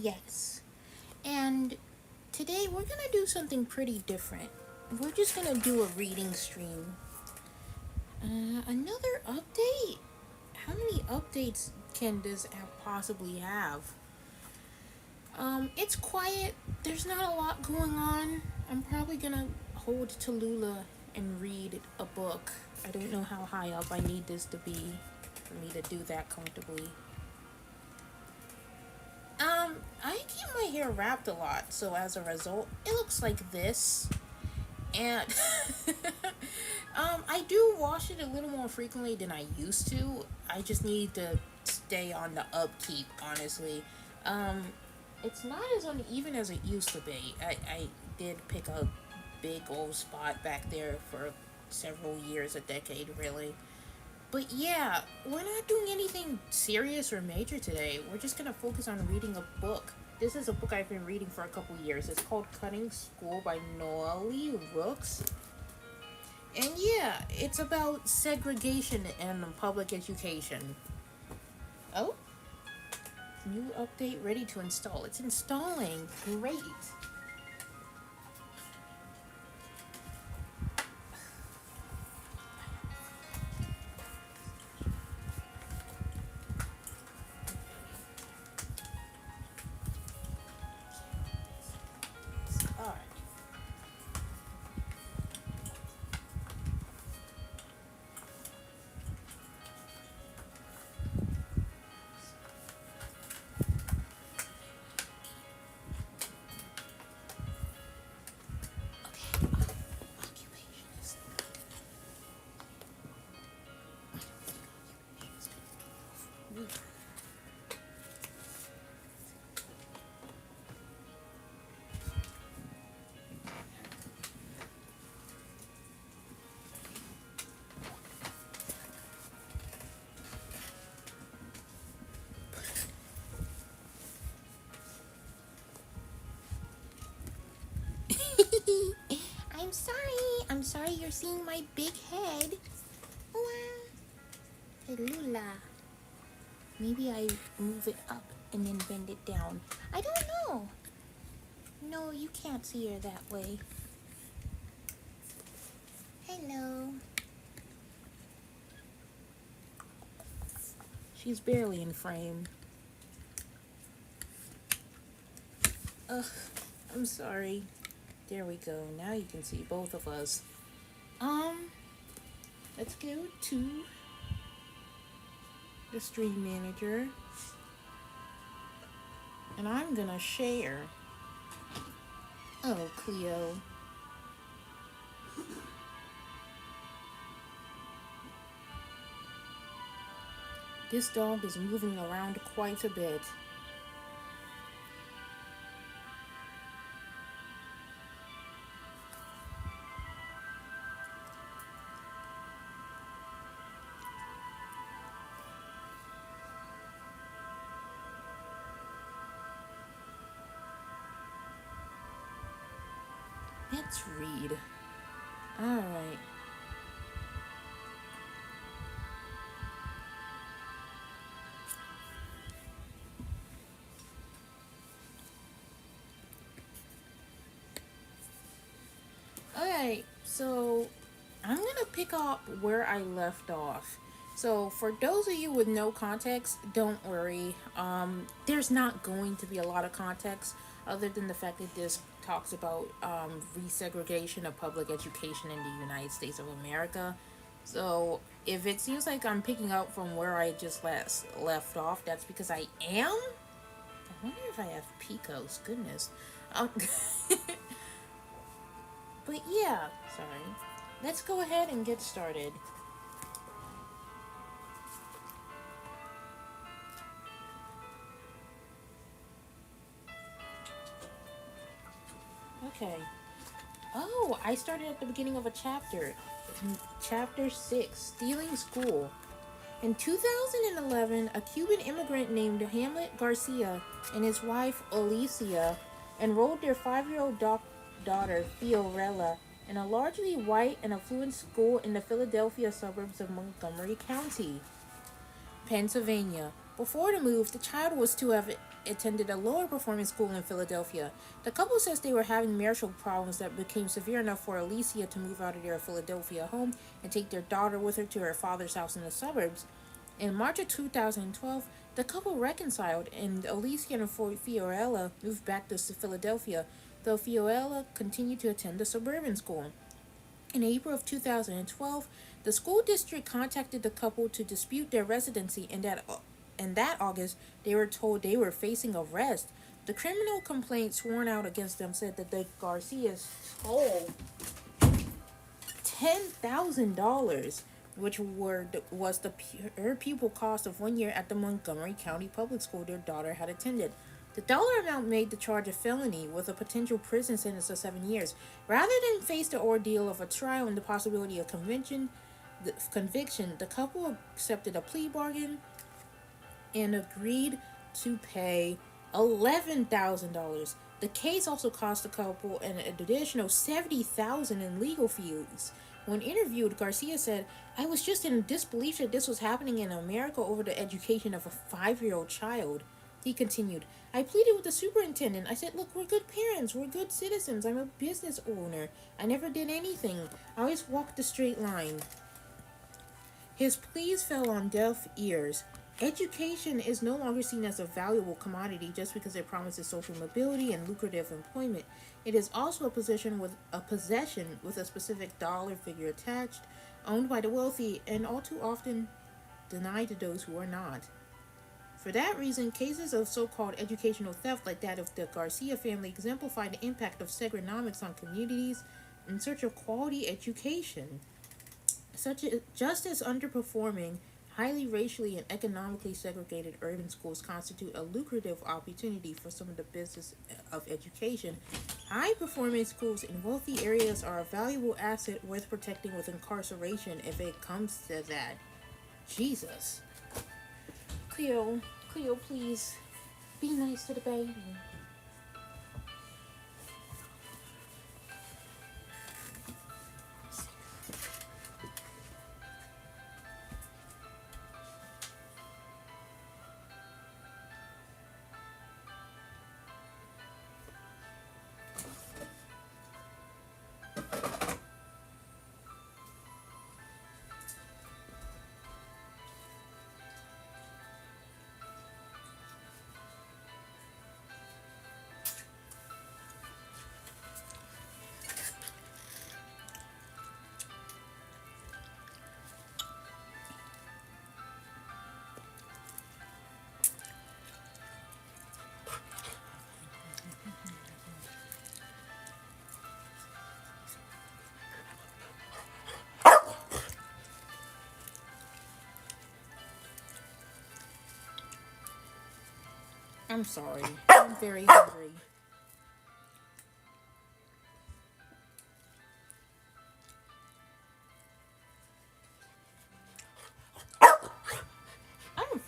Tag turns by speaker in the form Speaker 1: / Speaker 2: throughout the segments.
Speaker 1: Yes. And today we're gonna do something pretty different. We're just gonna do a reading stream. Another update? How many updates can this app possibly have? It's quiet. There's not a lot going on. I'm probably gonna hold Tallulah and read a book. I don't know how high up I need this to be for me to do that comfortably. I keep my hair wrapped a lot, so as a result, it looks like this. And I do wash it a little more frequently than I used to. I just need to stay on the upkeep, honestly. Um, it's not as uneven as it used to be. I did pick a big old spot back there for several years, a decade, really. But yeah, we're not doing anything serious or major today. We're just gonna focus on reading a book. This is a book I've been reading for a couple years. It's called Cutting School by Noelle Rooks. And yeah, it's about segregation and public education. Oh, new update ready to install. It's installing. Great. Alright. Okay. Occupationist. I'm sorry. I'm sorry you're seeing my big head. Lula. Maybe I move it up and then bend it down. I don't know. No, you can't see her that way. Hello. She's barely in frame. Ugh, I'm sorry. There we go. Now you can see both of us. Let's go to the stream manager. And I'm gonna share. Oh, Cleo. This dog is moving around quite a bit. Let's read. Alright. Alright, so I'm gonna pick up where I left off. So for those of you with no context, don't worry. There's not going to be a lot of context other than the fact that this talks about resegregation of public education in the United States of America. So if it seems like I'm picking up from where I just left off, that's because I am. I wonder if I have Picos. Goodness. Um, but yeah, sorry. Let's go ahead and get started. Okay. Oh, I started at the beginning of a chapter. Chapter 6, Stealing School. In 2011, a Cuban immigrant named Hamlet Garcia and his wife Alicia enrolled their 5-year-old daughter Fiorella in a largely white and affluent school in the Philadelphia suburbs of Montgomery County, Pennsylvania. Before the move, the child was to have attended a lower performing school in Philadelphia. The couple says they were having marital problems that became severe enough for Alicia to move out of their Philadelphia home and take their daughter with her to her father's house in the suburbs. In March of 2012, the couple reconciled and Alicia and Fiorella moved back to Philadelphia, though Fiorella continued to attend the suburban school. In April of 2012, the school district contacted the couple to dispute their residency, and that August, they were told they were facing arrest. The criminal complaint sworn out against them said that the Garcias stole $10,000, which was the per pupil cost of 1 year at the Montgomery County Public School their daughter had attended. The dollar amount made the charge a felony with a potential prison sentence of 7 years. Rather than face the ordeal of a trial and the possibility of conviction, the couple accepted a plea bargain and agreed to pay $11,000. The case also cost the couple an additional $70,000 in legal fees. When interviewed, Garcia said, "I was just in disbelief that this was happening in America over the education of a 5-year-old child." He continued, "I pleaded with the superintendent. I said, look, we're good parents. We're good citizens. I'm a business owner. I never did anything. I always walked the straight line." His pleas fell on deaf ears. Education is no longer seen as a valuable commodity just because it promises social mobility and lucrative employment. It is also a possession with a specific dollar figure attached, owned by the wealthy, and all too often denied to those who are not. For that reason, cases of so-called educational theft like that of the Garcia family exemplify the impact of Segronomics on communities in search of quality education. Just as underperforming, highly racially and economically segregated urban schools constitute a lucrative opportunity for some of the business of education, high-performing schools in wealthy areas are a valuable asset worth protecting with incarceration if it comes to that. Jesus. Cleo, please, be nice to the baby. I'm sorry. I'm very hungry. I'm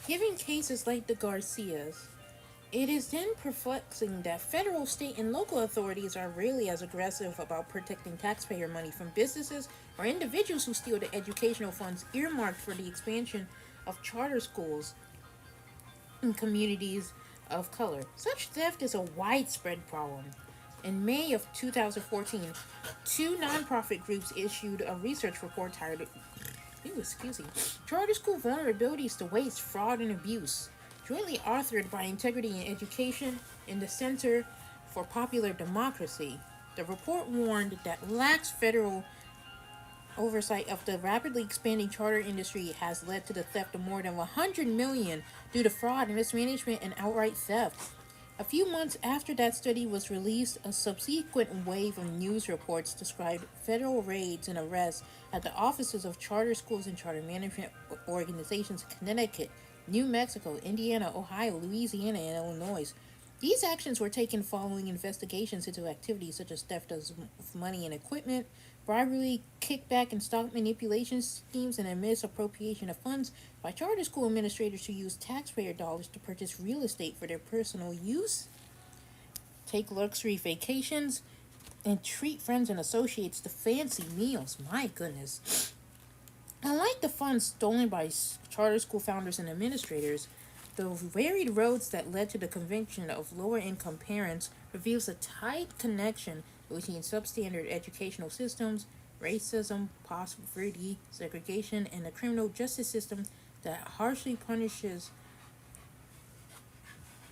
Speaker 1: Given cases like the Garcias, it is then perplexing that federal, state, and local authorities are rarely as aggressive about protecting taxpayer money from businesses or individuals who steal the educational funds earmarked for the expansion of charter schools in communities of color. Such theft is a widespread problem. In May of 2014, two nonprofit groups issued a research report titled Charter School Vulnerabilities to Waste, Fraud, and Abuse, jointly authored by Integrity in Education and the Center for Popular Democracy. The report warned that lax federal oversight of the rapidly expanding charter industry has led to the theft of more than 100 million due to fraud, mismanagement, and outright theft. A few months after that study was released, a subsequent wave of news reports described federal raids and arrests at the offices of charter schools and charter management organizations in Connecticut, New Mexico, Indiana, Ohio, Louisiana, and Illinois. These actions were taken following investigations into activities such as theft of money and equipment, bribery, kickback, and stock manipulation schemes, and a misappropriation of funds by charter school administrators who use taxpayer dollars to purchase real estate for their personal use, take luxury vacations, and treat friends and associates to fancy meals. My goodness. Unlike the funds stolen by charter school founders and administrators, the varied roads that led to the conviction of lower income parents reveals a tight connection between substandard educational systems, racism, poverty, segregation, and a criminal justice system that harshly punishes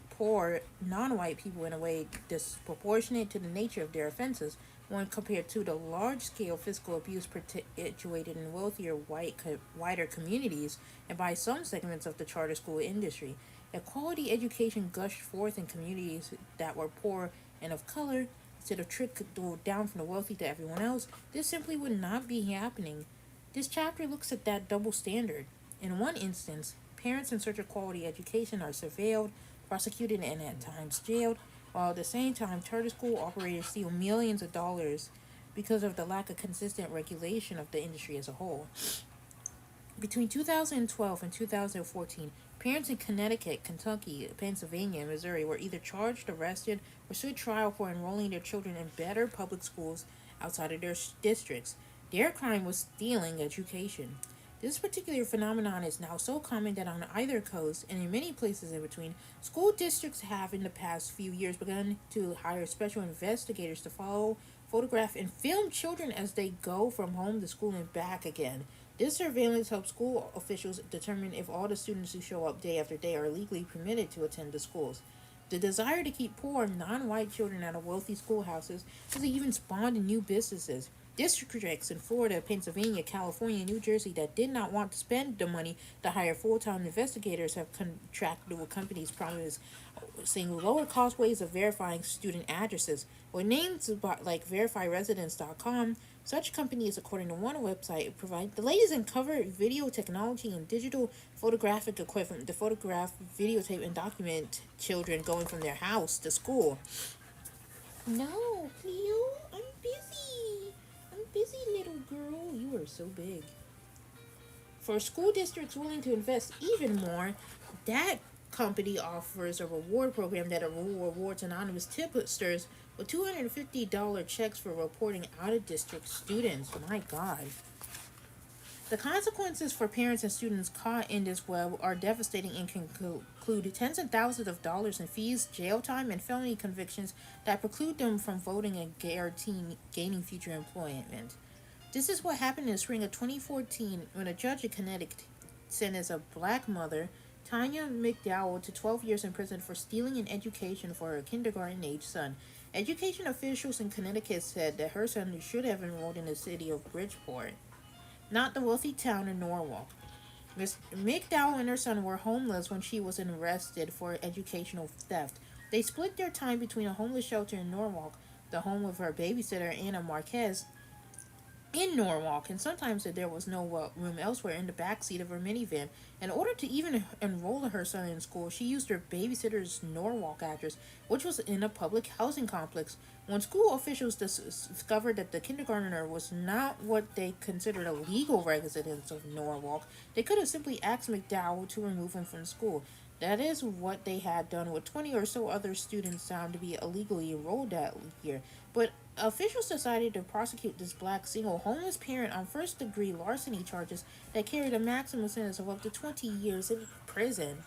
Speaker 1: poor non-white people in a way disproportionate to the nature of their offenses when compared to the large-scale physical abuse perpetuated in wealthier whiter communities and by some segments of the charter school industry. If quality education gushed forth in communities that were poor and of color, instead of trickled down from the wealthy to everyone else, this simply would not be happening. This chapter looks at that double standard. In one instance, parents in search of quality education are surveilled, prosecuted, and at times jailed, while at the same time, charter school operators steal millions of dollars because of the lack of consistent regulation of the industry as a whole. Between 2012 and 2014, parents in Connecticut, Kentucky, Pennsylvania, and Missouri were either charged, arrested, or stood trial for enrolling their children in better public schools outside of their districts. Their crime was stealing education. This particular phenomenon is now so common that on either coast, and in many places in between, school districts have in the past few years begun to hire special investigators to follow, photograph, and film children as they go from home to school and back again. This surveillance helps school officials determine if all the students who show up day after day are legally permitted to attend the schools. The desire to keep poor, non white children out of wealthy schoolhouses has even spawned new businesses. Districts in Florida, Pennsylvania, California, and New Jersey that did not want to spend the money to hire full time investigators have contracted with companies promising lower cost ways of verifying student addresses. With names like VerifyResidence.com, such companies, according to one website, provide the latest in cover video technology and digital photographic equipment to photograph, videotape, and document children going from their house to school. No, Cleo, I'm busy. I'm busy, little girl. You are so big. For school districts willing to invest even more, that company offers a reward program that rewards anonymous tipsters with $250 checks for reporting out of district students. My God. The consequences for parents and students caught in this web are devastating and can include tens of thousands of dollars in fees, jail time, and felony convictions that preclude them from voting and guaranteeing gaining future employment. This is what happened in the spring of 2014 when a judge in Connecticut sentenced a black mother, Tanya McDowell, to 12 years in prison for stealing an education for her kindergarten-age son. Education officials in Connecticut said that her son should have enrolled in the city of Bridgeport, not the wealthy town of Norwalk. Miss McDowell and her son were homeless when she was arrested for educational theft. They split their time between a homeless shelter in Norwalk, the home of her babysitter Anna Marquez, in Norwalk, and sometimes there was no room elsewhere in the back seat of her minivan. In order to even enroll her son in school, she used her babysitter's Norwalk address, which was in a public housing complex. When school officials discovered that the kindergartner was not what they considered a legal resident of Norwalk, they could have simply asked McDowell to remove him from school. That is what they had done with 20 or so other students found to be illegally enrolled that year. But officials decided to prosecute this black single homeless parent on first degree larceny charges that carried a maximum sentence of up to 20 years in prison.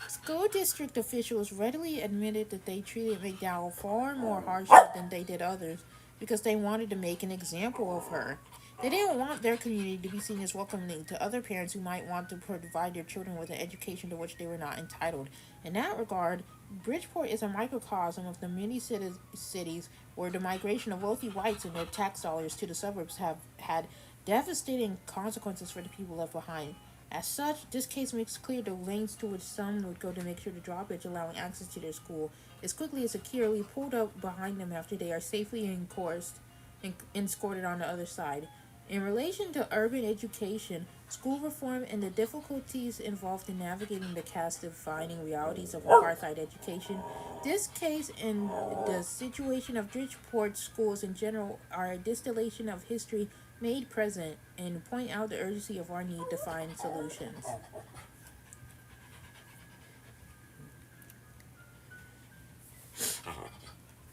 Speaker 1: School district officials readily admitted that they treated McDowell far more harshly than they did others because they wanted to make an example of her. They didn't want their community to be seen as welcoming to other parents who might want to provide their children with an education to which they were not entitled. In that regard, Bridgeport is a microcosm of the many cities where the migration of wealthy whites and their tax dollars to the suburbs have had devastating consequences for the people left behind. As such, this case makes clear the lengths to which some would go to make sure the drawbridge allowing access to their school is quickly and securely pulled up behind them after they are safely encouraged and escorted on the other side. In relation to urban education, school reform, and the difficulties involved in navigating the caste-defining realities of apartheid education, this case and the situation of Bridgeport schools in general are a distillation of history made present and point out the urgency of our need to find solutions.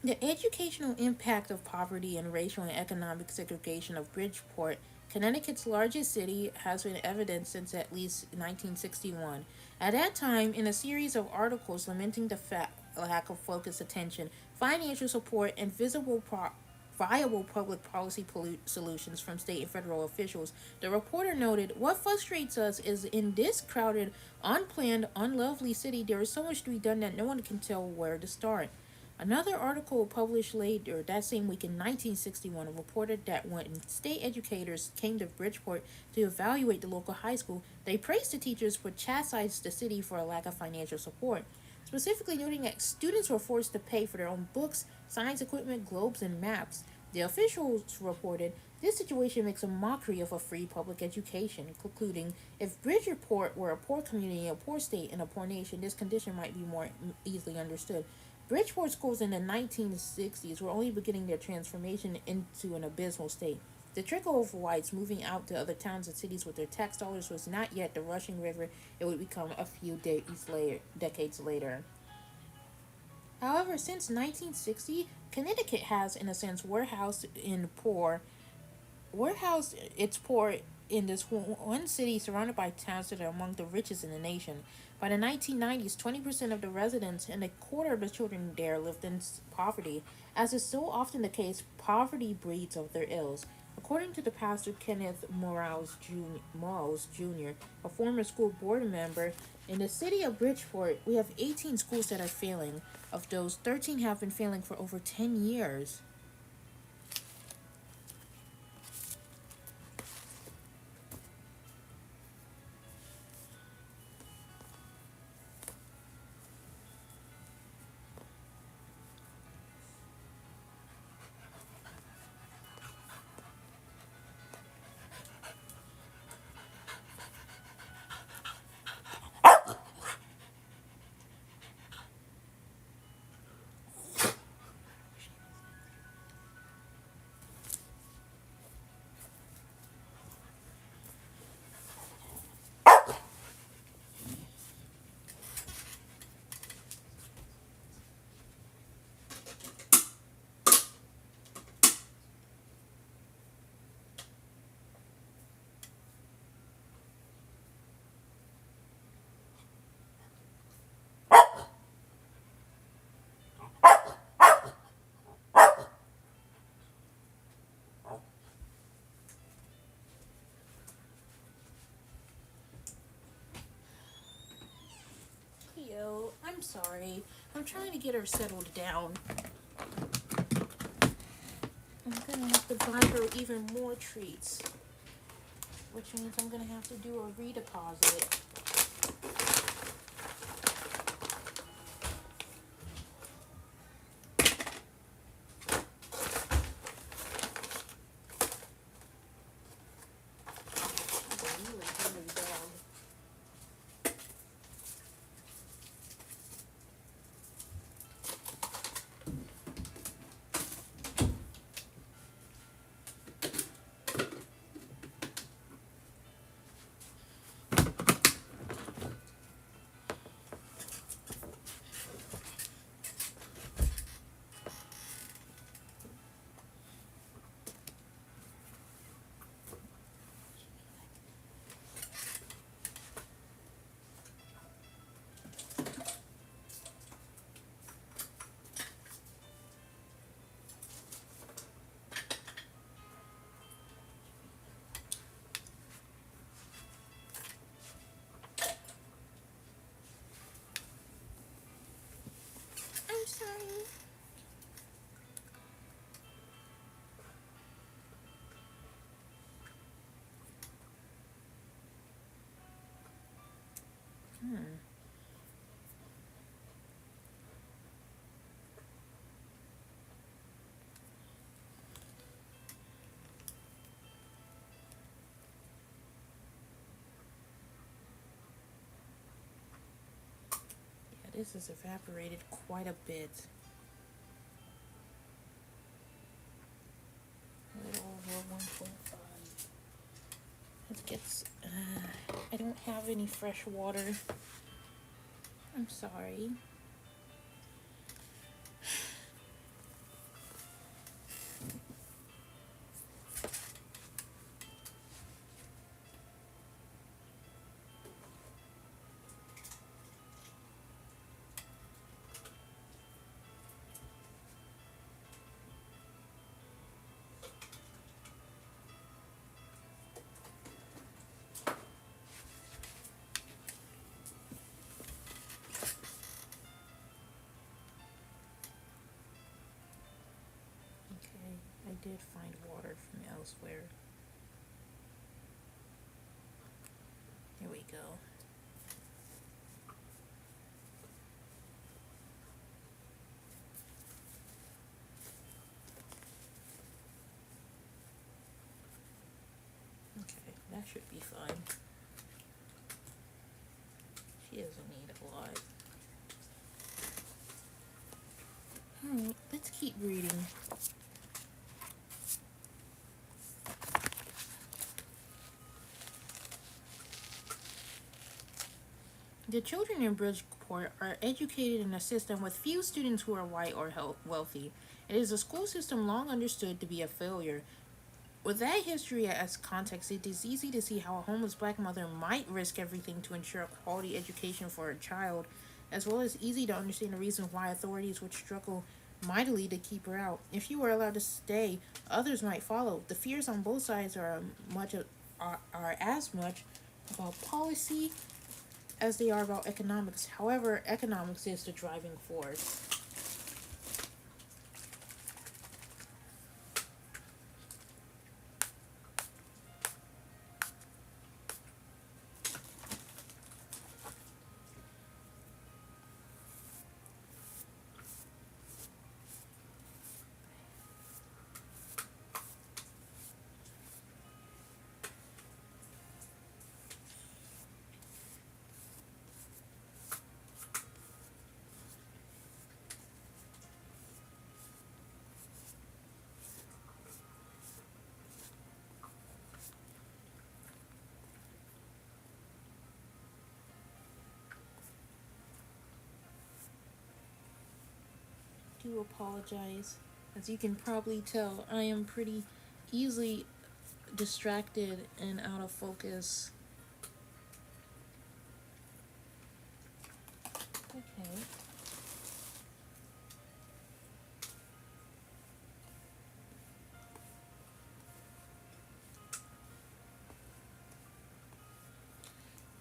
Speaker 1: The educational impact of poverty and racial and economic segregation of Bridgeport, Connecticut's largest city, has been evident since at least 1961. At that time, in a series of articles lamenting the lack of focused attention, financial support, and viable public policy solutions from state and federal officials, the reporter noted, "What frustrates us is in this crowded, unplanned, unlovely city, there is so much to be done that no one can tell where to start." Another article published later that same week in 1961 reported that when state educators came to Bridgeport to evaluate the local high school, they praised the teachers but chastised the city for a lack of financial support, specifically noting that students were forced to pay for their own books, science equipment, globes, and maps. The officials reported this situation makes a mockery of a free public education, concluding if Bridgeport were a poor community, a poor state, and a poor nation, this condition might be more easily understood. Bridgeport schools in the 1960s were only beginning their transformation into an abysmal state. The trickle of whites moving out to other towns and cities with their tax dollars was not yet the rushing river it would become a few decades later. However, since 1960, Connecticut has, in a sense, warehoused its poor in this one city surrounded by towns that are among the richest in the nation. By the 1990s, 20% of the residents and a quarter of the children there lived in poverty. As is so often the case, poverty breeds of their ills. According to the pastor Kenneth Morales Jr., a former school board member, in the city of Bridgeport, we have 18 schools that are failing. Of those, 13 have been failing for over 10 years. Yo, I'm sorry. I'm trying to get her settled down. I'm gonna have to buy her even more treats, which means I'm gonna have to do a redeposit. this has evaporated quite a bit. A little over 1.5. It gets. I don't have any fresh water. I'm sorry. Okay, I did find water from elsewhere. Here we go. Okay, that should be fine. She doesn't need a lot. Alright, let's keep reading. The children in Bridgeport are educated in a system with few students who are white or wealthy. It is a school system long understood to be a failure. With that history as context, it is easy to see how a homeless black mother might risk everything to ensure a quality education for her child, as well as easy to understand the reasons why authorities would struggle mightily to keep her out. If you were allowed to stay, others might follow. The fears on both sides are as much about policy as they are about economics. However, economics is the driving force. Do apologize. As you can probably tell, I am pretty easily distracted and out of focus. Okay.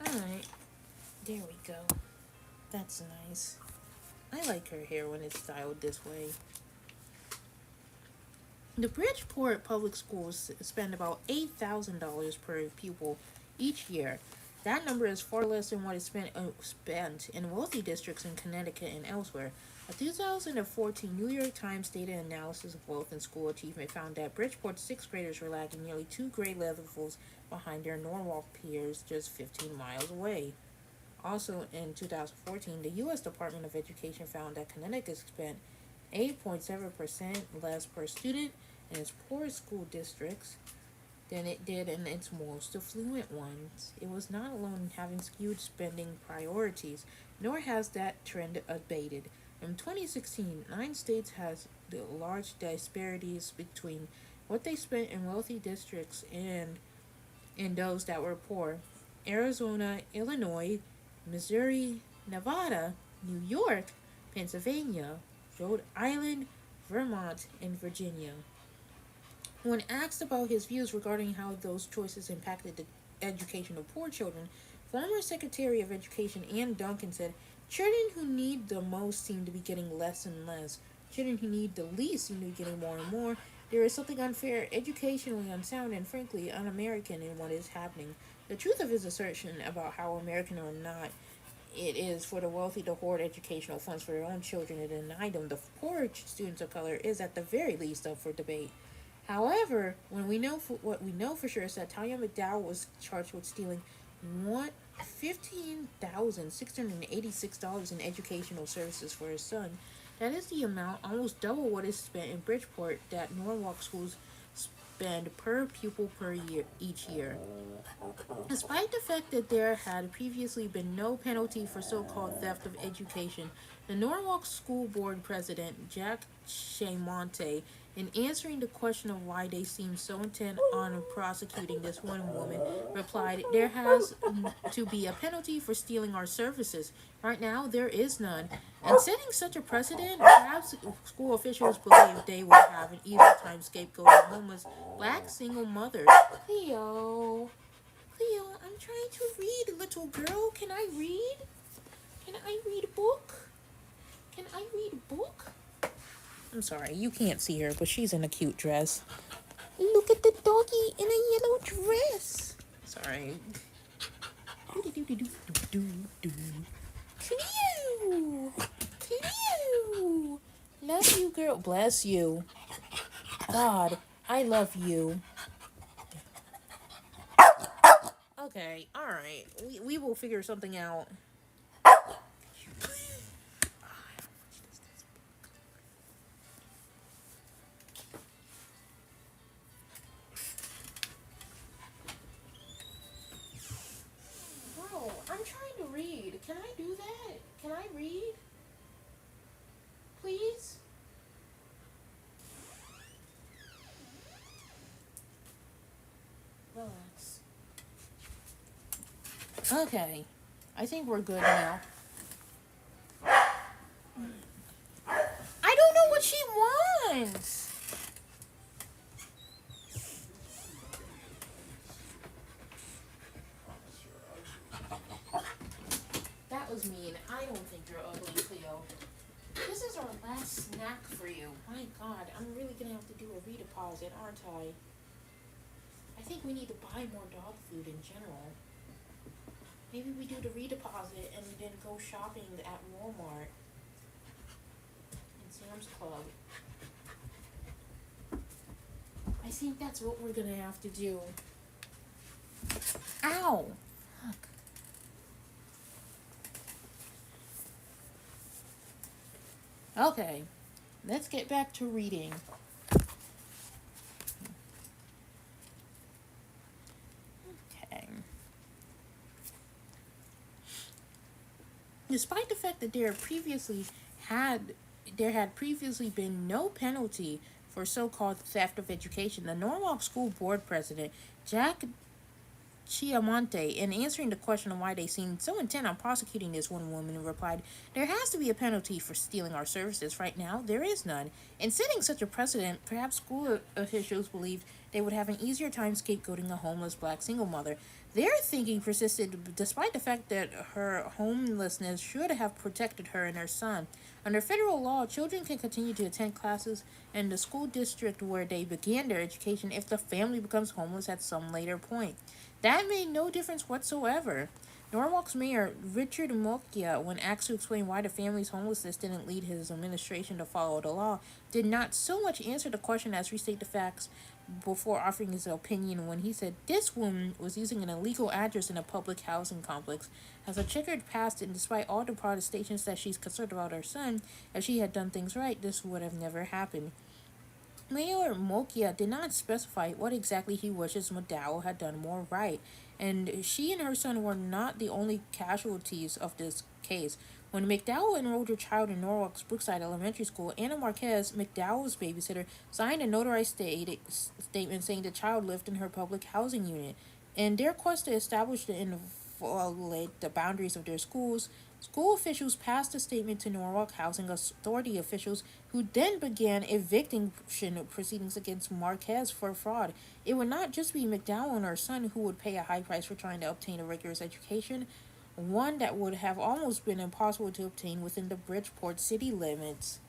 Speaker 1: Alright. There we go. That's nice. I like her hair when it's styled this way. The Bridgeport Public Schools spend about $8,000 per pupil each year. That number is far less than what is spent in wealthy districts in Connecticut and elsewhere. A 2014 New York Times data analysis of wealth and school achievement found that Bridgeport's sixth graders were lagging nearly 2 grade levels behind their Norwalk peers just 15 miles away. Also, in 2014, the U.S. Department of Education found that Connecticut spent 8.7% less per student in its poorest school districts than it did in its most affluent ones. It was not alone in having skewed spending priorities, nor has that trend abated. In 2016, 9 states has the large disparities between what they spent in wealthy districts and in those that were poor. Arizona, Illinois, Missouri, Nevada, New York, Pennsylvania, Rhode Island, Vermont, and Virginia. When asked about his views regarding how those choices impacted the education of poor children, former Secretary of Education Ann Duncan said, "Children who need the most seem to be getting less and less. Children who need the least seem to be getting more and more. There is something unfair, educationally unsound, and frankly un-American in what is happening." The truth of his assertion about how American or not it is for the wealthy to hoard educational funds for their own children and deny them the poor students of color is at the very least up for debate. However, when we know what we know for sure is that Talia McDowell was charged with stealing What? $15,686 in educational services for his son. That is the amount, almost double what is spent in Bridgeport, that Norwalk schools spend per pupil per year each year. Despite the fact that there had previously been no penalty for so-called theft of education, the Norwalk School Board President, Jack Shamonte, in answering the question of why they seem so intent on prosecuting this one woman, replied, "There has to be a penalty for stealing our services. Right now, there is none. And setting such a precedent, perhaps school officials believe they will have an easy time scapegoating homeless black single mothers." Theo. Leo, I'm trying to read, little girl. Can I read? Can I read a book? Can I read a book? I'm sorry, you can't see her, but she's in a cute dress. Look at the doggy in a yellow dress. Sorry. Cleo! Cleo! Love you, girl. Bless you. God, I love you. Okay, alright. We will figure something out. Bro, I'm trying to read. Can I do that? Can I read? Please? Relax. Okay. I think we're good now. I don't know what she wants. That was mean. I don't think you're ugly, Cleo. This is our last snack for you. My God, I'm really gonna have to do a redeposit, aren't I? I think we need to buy more dog food in general. Maybe we do the redeposit and then go shopping at Walmart and Sam's Club. I think that's what we're gonna have to do. Ow! Fuck. Okay, let's get back to reading. Okay. Despite the fact that there had previously been no penalty for so-called theft of education, the Norwalk School Board President, Jack Chiamonte, in answering the question of why they seemed so intent on prosecuting this one woman, replied, "There has to be a penalty for stealing our services. Right now, there is none. In setting such a precedent, perhaps school officials believed they would have an easier time scapegoating a homeless black single mother. Their thinking persisted despite the fact that her homelessness should have protected her and her son. Under federal law, children can continue to attend classes in the school district where they began their education if the family becomes homeless at some later point. That made no difference whatsoever." Norwalk's mayor, Richard Mokia, when asked to explain why the family's homelessness didn't lead his administration to follow the law, did not so much answer the question as restate the facts before offering his opinion when he said this woman was using an illegal address in a public housing complex, has a checkered past, and despite all the protestations that she's concerned about her son, if she had done things right, this would have never happened. Mayor Mokia did not specify what exactly he wishes McDowell had done more right, and she and her son were not the only casualties of this case. When McDowell enrolled her child in Norwalk's Brookside Elementary School, Anna Marquez, McDowell's babysitter, signed a notarized statement saying the child lived in her public housing unit. In their quest to establish the boundaries of their schools, school officials passed a statement to Norwalk Housing Authority officials, who then began eviction proceedings against Marquez for fraud. It would not just be McDowell and her son who would pay a high price for trying to obtain a rigorous education, one that would have almost been impossible to obtain within the Bridgeport city limits.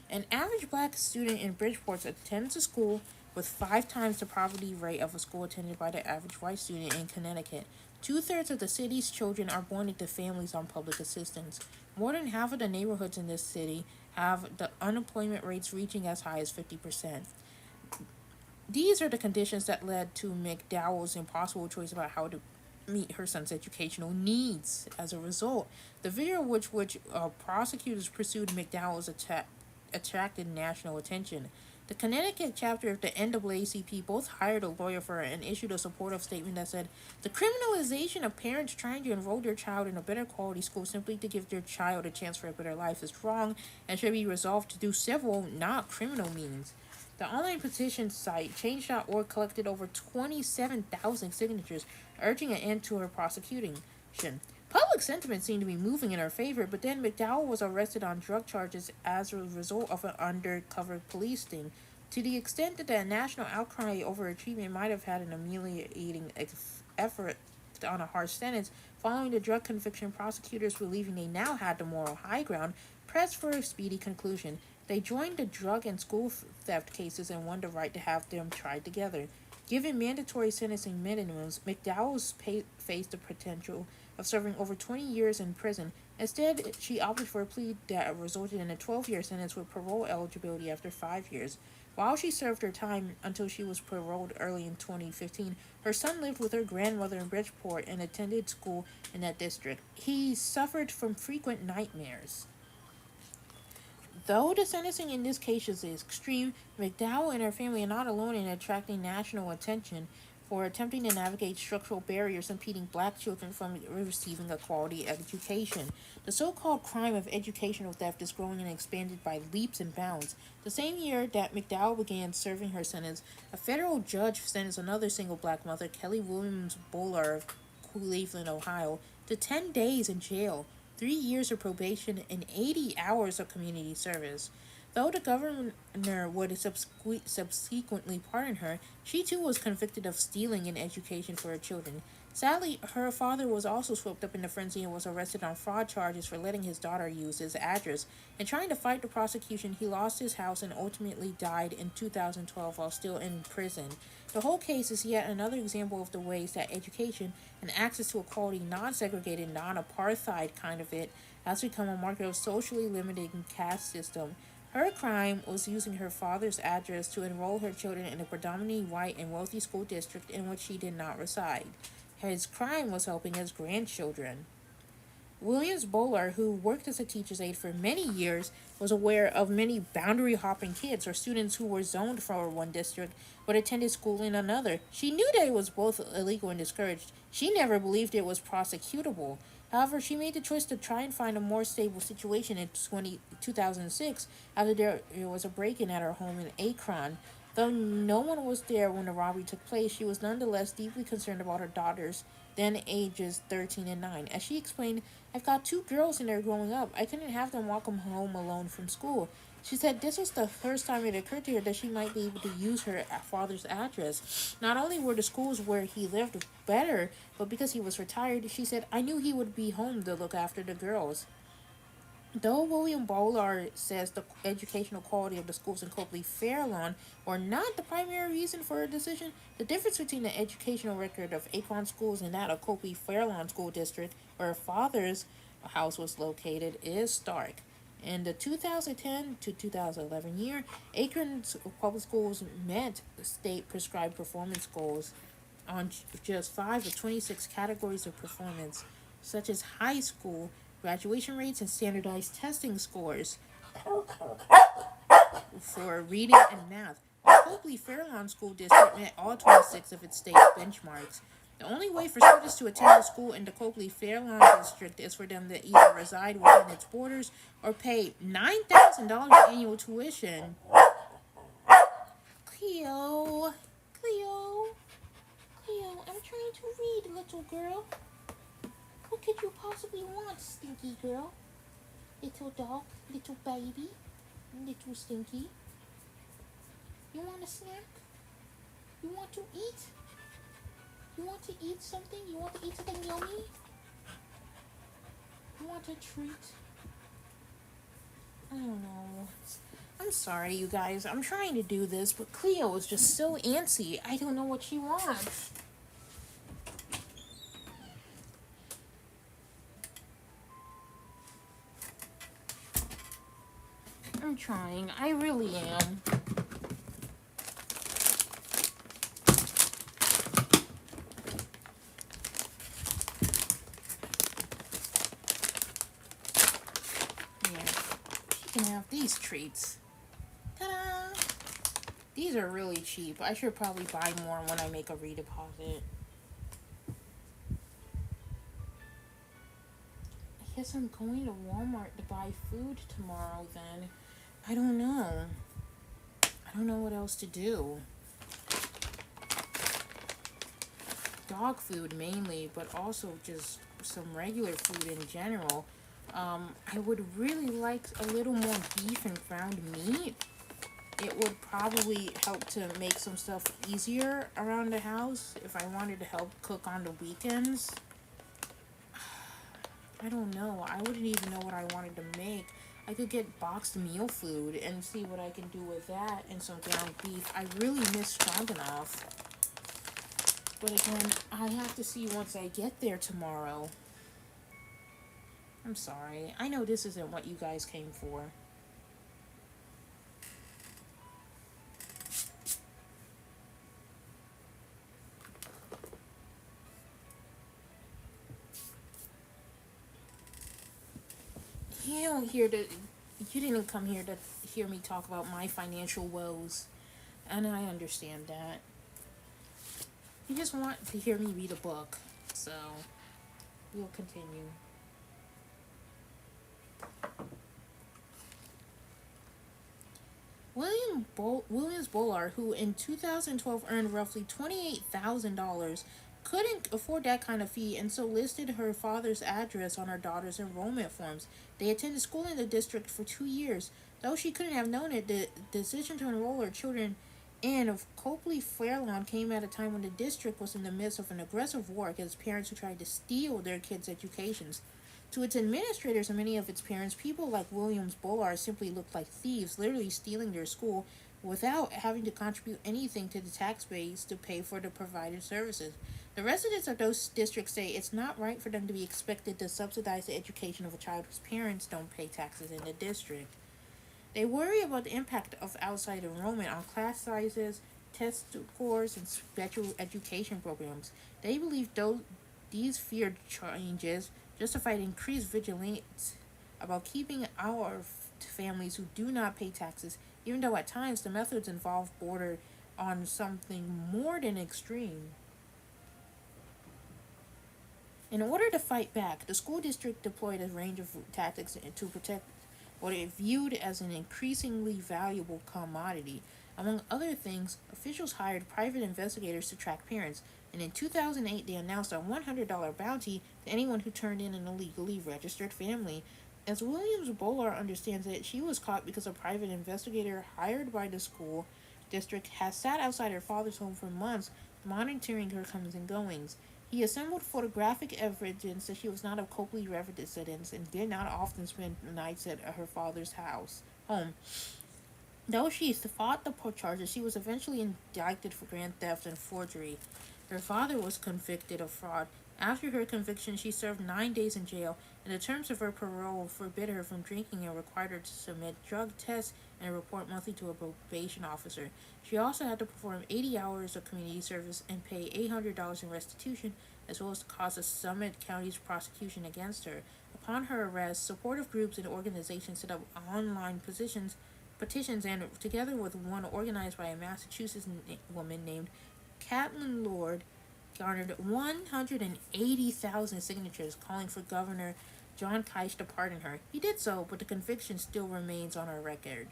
Speaker 1: An average black student in Bridgeport attends a school with 5 times the poverty rate of a school attended by the average white student in Connecticut. Two-thirds of the city's children are born into families on public assistance. More than half of the neighborhoods in this city have the unemployment rates reaching as high as 50%. These are the conditions that led to McDowell's impossible choice about how to meet her son's educational needs. As a result, the video which prosecutors pursued McDowell's attracted national attention. The Connecticut chapter of the NAACP both hired a lawyer for her and issued a supportive statement that said, "The criminalization of parents trying to enroll their child in a better quality school simply to give their child a chance for a better life is wrong and should be resolved through civil, not criminal means." The online petition site Change.org collected over 27,000 signatures urging an end to her prosecution. Public sentiment seemed to be moving in her favor, but then McDowell was arrested on drug charges as a result of an undercover police sting. To the extent that the national outcry over her treatment might have had an ameliorating effort on a harsh sentence, following the drug conviction, prosecutors, believing they now had the moral high ground, pressed for a speedy conclusion. They joined the drug and school theft cases and won the right to have them tried together. Given mandatory sentencing minimums, McDowell faced the potential of serving over 20 years in prison. Instead, she opted for a plea that resulted in a 12-year sentence with parole eligibility after 5 years. While she served her time until she was paroled early in 2015, her son lived with her grandmother in Bridgeport and attended school in that district. He suffered from frequent nightmares. Though the sentencing in this case is extreme, McDowell and her family are not alone in attracting national attention for attempting to navigate structural barriers impeding black children from receiving a quality education. The so-called crime of educational theft is growing and expanded by leaps and bounds. The same year that McDowell began serving her sentence, a federal judge sentenced another single black mother, Kelly Williams Bowler of Cleveland, Ohio, to 10 days in jail, 3 years of probation, and 80 hours of community service. Though the governor would subsequently pardon her, she too was convicted of stealing an education for her children. Sadly, her father was also swept up in the frenzy and was arrested on fraud charges for letting his daughter use his address. In trying to fight the prosecution, he lost his house and ultimately died in 2012 while still in prison. The whole case is yet another example of the ways that education and access to a quality, non-segregated, non-apartheid kind of it has become a marker of socially limiting caste system. Her crime was using her father's address to enroll her children in a predominantly white and wealthy school district in which she did not reside. His crime was helping his grandchildren. Williams Bowler, who worked as a teacher's aide for many years, was aware of many boundary-hopping kids or students who were zoned for one district but attended school in another. She knew that it was both illegal and discouraged. She never believed it was prosecutable. However, she made the choice to try and find a more stable situation in 2006 after there was a break-in at her home in Akron. Though no one was there when the robbery took place, she was nonetheless deeply concerned about her daughters, then ages 13 and 9. As she explained, "I've got 2 girls and they're growing up. I couldn't have them walk home alone from school." She said this was the first time it occurred to her that she might be able to use her father's address. Not only were the schools where he lived better, but because he was retired, she said, "I knew he would be home to look after the girls." Though William Bowler says the educational quality of the schools in Copley Fairlawn were not the primary reason for her decision, the difference between the educational record of Akron schools and that of Copley Fairlawn School District, where her father's house was located, is stark. In the 2010 to 2011 year, Akron's public schools met state prescribed performance goals on just 5 of 26 categories of performance, such as high school graduation rates and standardized testing scores for reading and math. The Copley Fairlawn School District met all 26 of its state benchmarks. The only way for students to attend a school in the Copley Fairlawn District is for them to either reside within its borders or pay $9,000 annual tuition. Cleo, I'm trying to read, little girl. What could you possibly want, stinky girl? Little dog, little baby, little stinky. You want a snack? You want to eat? You want to eat something? You want to eat something yummy? You want a treat? I don't know. I'm sorry, you guys. I'm trying to do this, but Cleo is just so antsy. I don't know what she wants. I'm trying. I really am. these treats. Ta-da! These are really cheap. I should probably buy more when I make a redeposit. I guess I'm going to Walmart to buy food tomorrow then. I don't know. I don't know what else to do. Dog food mainly, but also just some regular food in general. I would really like a little more beef and ground meat. It would probably help to make some stuff easier around the house if I wanted to help cook on the weekends. I don't know. I wouldn't even know what I wanted to make. I could get boxed meal food and see what I can do with that and some ground beef. I really miss stroganoff. But again, I have to see once I get there tomorrow. I'm sorry. I know this isn't what you guys came for. You don't hear the you didn't come here to hear me talk about my financial woes. And I understand that. You just want to hear me read a book. So we'll continue. Williams Bolar, who in 2012 earned roughly $28,000, couldn't afford that kind of fee and so listed her father's address on her daughter's enrollment forms. They attended school in the district for 2 years. Though she couldn't have known it, the decision to enroll her children in Copley Fairlawn came at a time when the district was in the midst of an aggressive war against parents who tried to steal their kids' educations. To its administrators and many of its parents, people like Williams Bolar simply looked like thieves, literally stealing their school without having to contribute anything to the tax base to pay for the provided services. The residents of those districts say it's not right for them to be expected to subsidize the education of a child whose parents don't pay taxes in the district. They worry about the impact of outside enrollment on class sizes, test scores, and special education programs. They believe these feared changes justified increased vigilance about keeping our families who do not pay taxes, even though at times the methods involved border on something more than extreme. In order to fight back, the school district deployed a range of tactics to protect what it viewed as an increasingly valuable commodity. Among other things, officials hired private investigators to track parents, and in 2008 they announced a $100 bounty to anyone who turned in an illegally registered family. As Williams Bolar understands it, she was caught because a private investigator hired by the school district has sat outside her father's home for months, monitoring her comings and goings. He assembled photographic evidence that she was not of Copley residence and did not often spend nights at her father's home. Though she fought the charges, she was eventually indicted for grand theft and forgery. Her father was convicted of fraud. After her conviction, she served 9 days in jail, and the terms of her parole forbid her from drinking and required her to submit drug tests and report monthly to a probation officer. She also had to perform 80 hours of community service and pay $800 in restitution, as well as the cost of Summit County's prosecution against her. Upon her arrest, supportive groups and organizations set up online petitions, and together with one organized by a Massachusetts woman named Caitlin Lord, garnered 180,000 signatures calling for Governor John Keish to pardon her. He did so, but the conviction still remains on her record.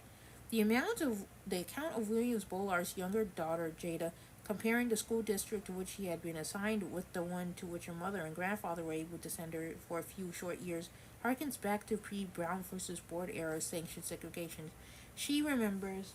Speaker 1: The account of Williams Bolar's younger daughter, Jada, comparing the school district to which she had been assigned with the one to which her mother and grandfather were able to send her for a few short years, harkens back to pre-Brown versus Board era sanctioned segregation. She remembers,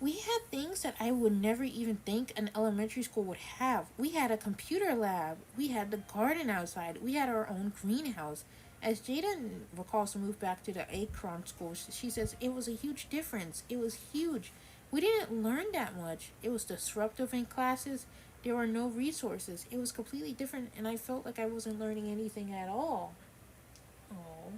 Speaker 1: "We had things that I would never even think an elementary school would have. We had a computer lab. We had the garden outside. We had our own greenhouse." As Jada recalls to move back to the Akron school, she says, "It was a huge difference. It was huge. We didn't learn that much. It was disruptive in classes. There were no resources. It was completely different, and I felt like I wasn't learning anything at all." Oh.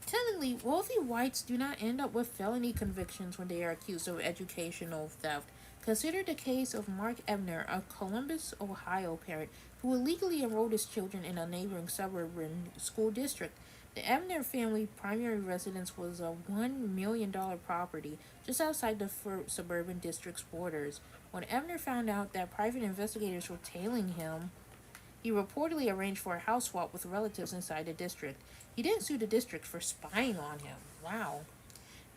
Speaker 1: Tellingly, wealthy whites do not end up with felony convictions when they are accused of educational theft. Consider the case of Mark Ebner, a Columbus, Ohio parent who illegally enrolled his children in a neighboring suburban school district. The Ebner family primary residence was a $1 million property just outside the suburban district's borders. When Ebner found out that private investigators were tailing him, he reportedly arranged for a house swap with relatives inside the district. He didn't sue the district for spying on him. Wow.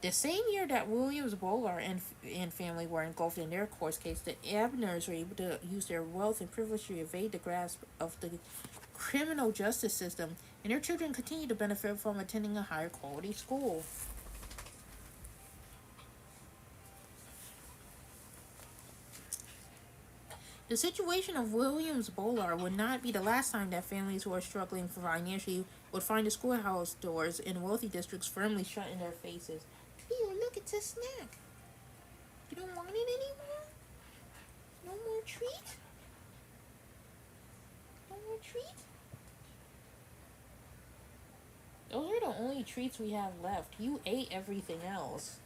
Speaker 1: The same year that Williams Bowler and family were engulfed in their court case, the Ebners were able to use their wealth and privilege to evade the grasp of the criminal justice system, and their children continue to benefit from attending a higher quality school. The situation of Williams Bowler would not be the last time that families who are struggling financially would find the schoolhouse doors in wealthy districts firmly shut in their faces. Here, look, it's a snack. You don't want it anymore? No more treat? No more treat? Those are the only treats we have left. You ate everything else.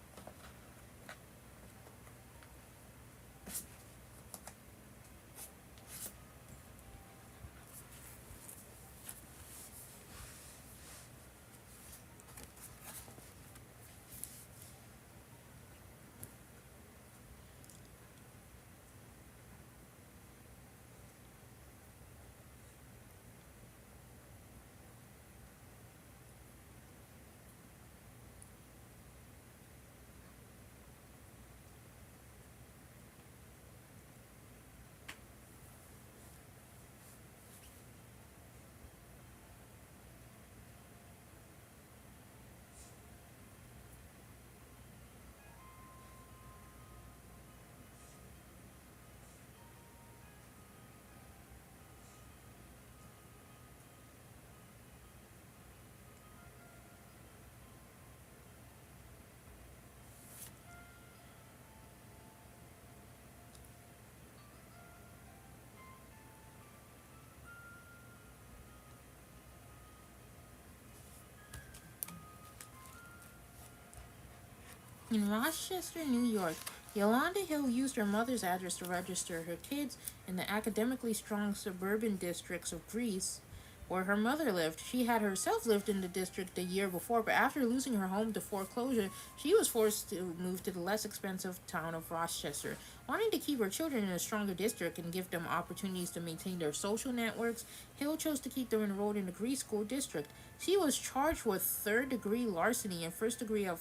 Speaker 1: In Rochester, New York, Yolanda Hill used her mother's address to register her kids in the academically strong suburban districts of Greece, where her mother lived. She had herself lived in the district the year before, but after losing her home to foreclosure, she was forced to move to the less expensive town of Rochester. Wanting to keep her children in a stronger district and give them opportunities to maintain their social networks, Hill chose to keep them enrolled in the Greece school district. She was charged with third-degree larceny and first-degree of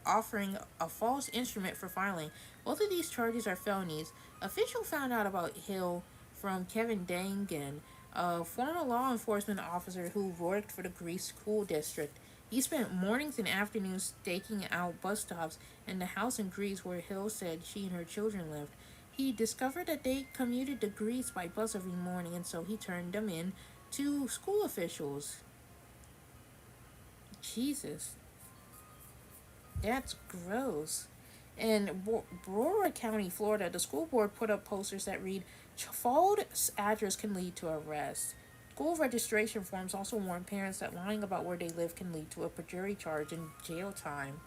Speaker 1: offering a false instrument for filing. Both of these charges are felonies. Officials found out about Hill from Kevin Dangan, a former law enforcement officer who worked for the Greece school district. He spent mornings and afternoons staking out bus stops in the house in Greece where Hill said she and her children lived. He discovered that they commuted to Greece by bus every morning, and so he turned them in to school officials. Jesus. That's gross. In Broward County, Florida, the school board put up posters that read, "False address can lead to arrest." School registration forms also warn parents that lying about where they live can lead to a perjury charge and jail time.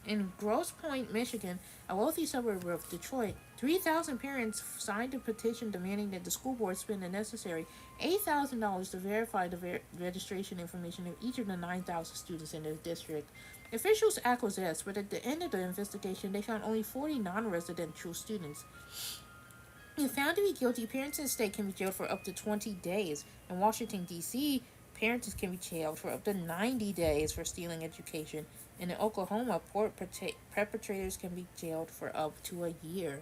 Speaker 1: In Grosse Pointe, Michigan, a wealthy suburb of Detroit, 3,000 parents signed a petition demanding that the school board spend the necessary $8,000 to verify the registration information of each of the 9,000 students in the district. Officials acquiesced, but at the end of the investigation, they found only 40 non-residential students. If found to be guilty, parents in the state can be jailed for up to 20 days. In Washington, D.C., parents can be jailed for up to 90 days for stealing education. And in Oklahoma, perpetrators can be jailed for up to a year.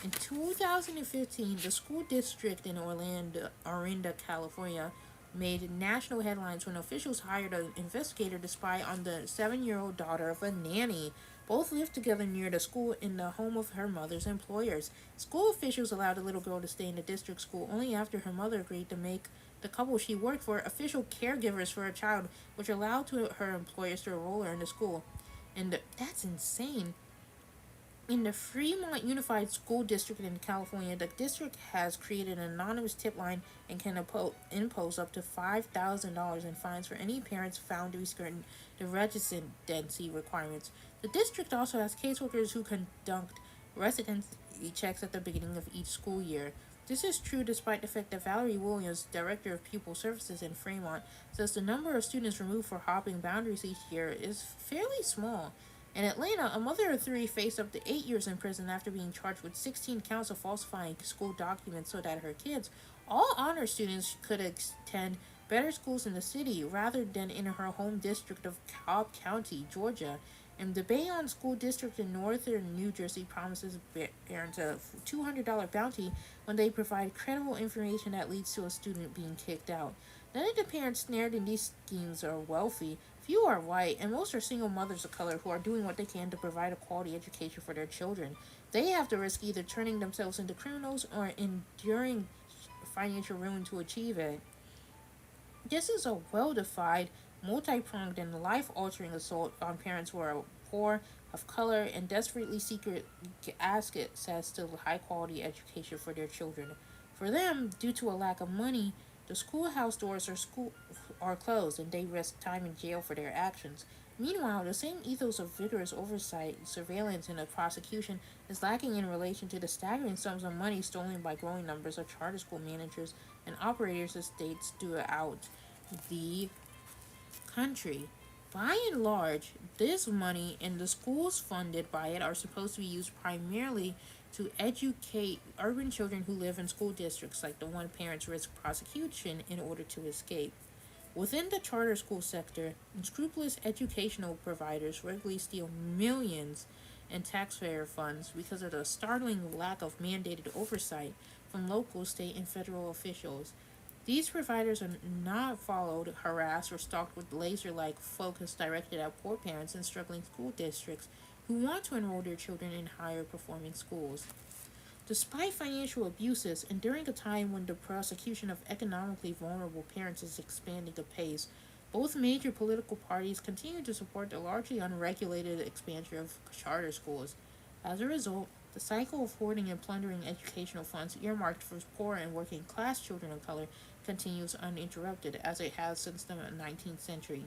Speaker 1: In 2015, the school district in Orinda, California, made national headlines when officials hired an investigator to spy on the 7-year-old daughter of a nanny. Both lived together near the school in the home of her mother's employers. School officials allowed the little girl to stay in the district school only after her mother agreed to make the couple she worked for official caregivers for her child, which allowed her employers to enroll her in the school. And that's insane. In the Fremont Unified School District in California, the district has created an anonymous tip line and can impose up to $5,000 in fines for any parents found to be skirting the residency requirements. The district also has caseworkers who conduct residency checks at the beginning of each school year. This is true despite the fact that Valerie Williams, Director of Pupil Services in Fremont, says the number of students removed for hopping boundaries each year is fairly small. In Atlanta, a mother of three faced up to 8 years in prison after being charged with 16 counts of falsifying school documents so that her kids, all honor students, could attend better schools in the city rather than in her home district of Cobb County, Georgia. And the Bayonne School District in northern New Jersey promises parents a $200 bounty when they provide credible information that leads to a student being kicked out. None of the parents snared in these schemes are wealthy. Few are white, and most are single mothers of color who are doing what they can to provide a quality education for their children. They have to risk either turning themselves into criminals or enduring financial ruin to achieve it. This is a well defined, multi pronged, and life altering assault on parents who are poor, of color, and desperately seek access to high quality education for their children. For them, due to a lack of money, the schoolhouse doors are closed and they risk time in jail for their actions. Meanwhile, the same ethos of vigorous oversight, surveillance, and prosecution is lacking in relation to the staggering sums of money stolen by growing numbers of charter school managers and operators of states throughout the country. By and large, this money and the schools funded by it are supposed to be used primarily to educate urban children who live in school districts like the one parents risk prosecution in order to escape. Within the charter school sector, unscrupulous educational providers regularly steal millions in taxpayer funds because of the startling lack of mandated oversight from local, state, and federal officials. These providers are not followed, harassed, or stalked with laser like focus directed at poor parents in struggling school districts who want to enroll their children in higher performing schools. Despite financial abuses, and during a time when the prosecution of economically vulnerable parents is expanding apace, both major political parties continue to support the largely unregulated expansion of charter schools. As a result, the cycle of hoarding and plundering educational funds earmarked for poor and working class children of color continues uninterrupted, as it has since the 19th century.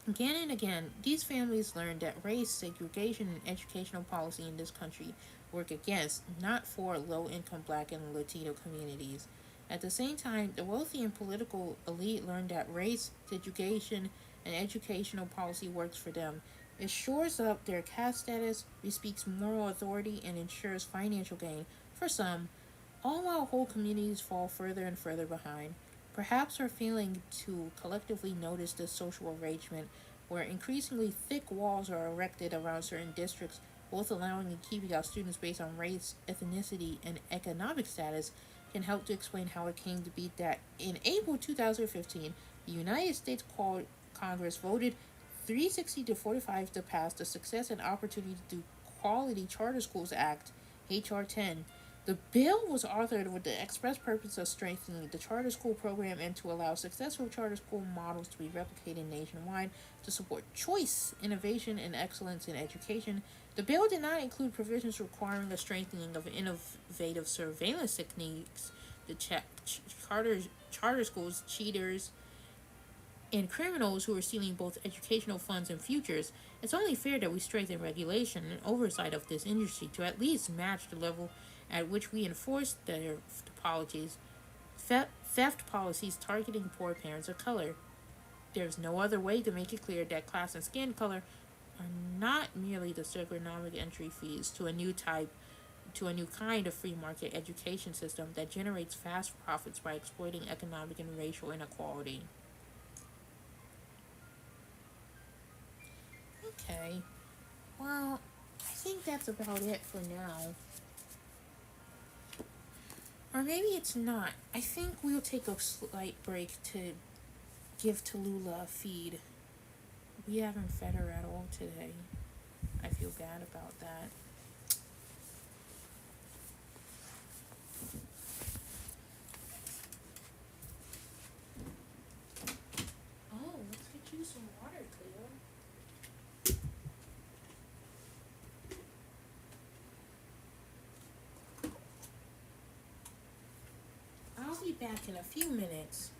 Speaker 1: Again and again, these families learned that race, segregation, and educational policy in this country work against, not for, low income black and Latino communities. At the same time, the wealthy and political elite learned that race, education, and educational policy works for them. It shores up their caste status, bespeaks moral authority, and ensures financial gain for some, all while whole communities fall further and further behind. Perhaps we're failing to collectively notice this social arrangement where increasingly thick walls are erected around certain districts, both allowing and keeping out students based on race, ethnicity, and economic status, can help to explain how it came to be that in April 2015, the United States Congress voted 360 to 45 to pass the Success and Opportunity to Quality Charter Schools Act, H.R. 10. The bill was authored with the express purpose of strengthening the charter school program and to allow successful charter school models to be replicated nationwide to support choice, innovation, and excellence in education. The bill did not include provisions requiring a strengthening of innovative surveillance techniques to check charter schools, cheaters, and criminals who are stealing both educational funds and futures. It's only fair that we strengthen regulation and oversight of this industry to at least match the level at which we enforce their policies, theft policies targeting poor parents of color. There's no other way to make it clear that class and skin color are not merely the economic entry fees to a new kind of free market education system that generates fast profits by exploiting economic and racial inequality. Okay, well, I think that's about it for now. Or maybe it's not. I think we'll take a slight break to give Tallulah a feed. We haven't fed her at all today. I feel bad about that. Oh, let's get you some water, Cleo. I'll be back in a few minutes.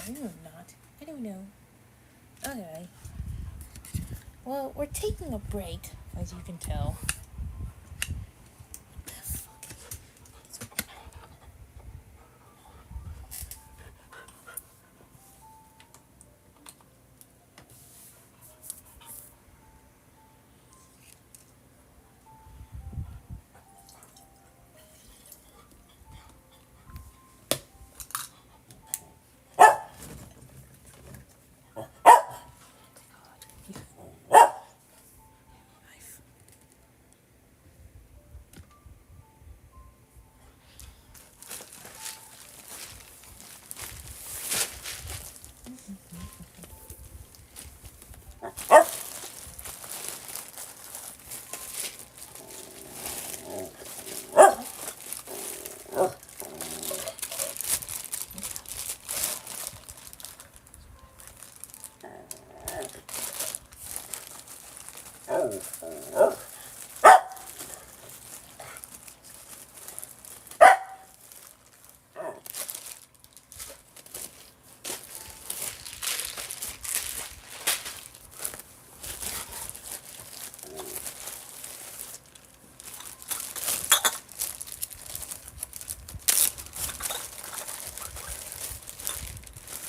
Speaker 1: No, I'm not. I don't know. Okay. Well, we're taking a break, as you can tell. What the fuck?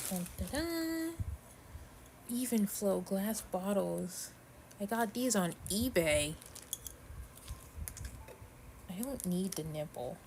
Speaker 1: Dun, dun, dun. Even flow glass bottles. I got these on eBay. I don't need the nipple.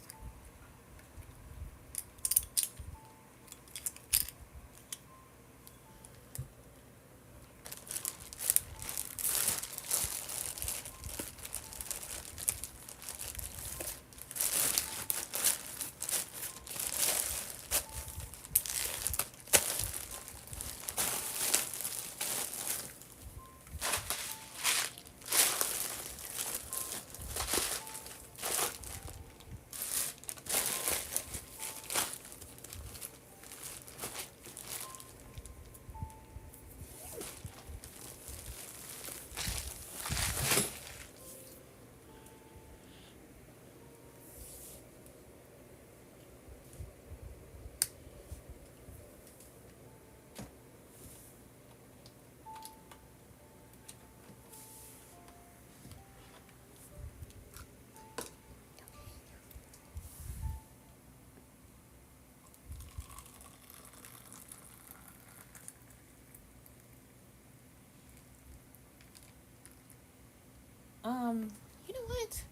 Speaker 1: You know what?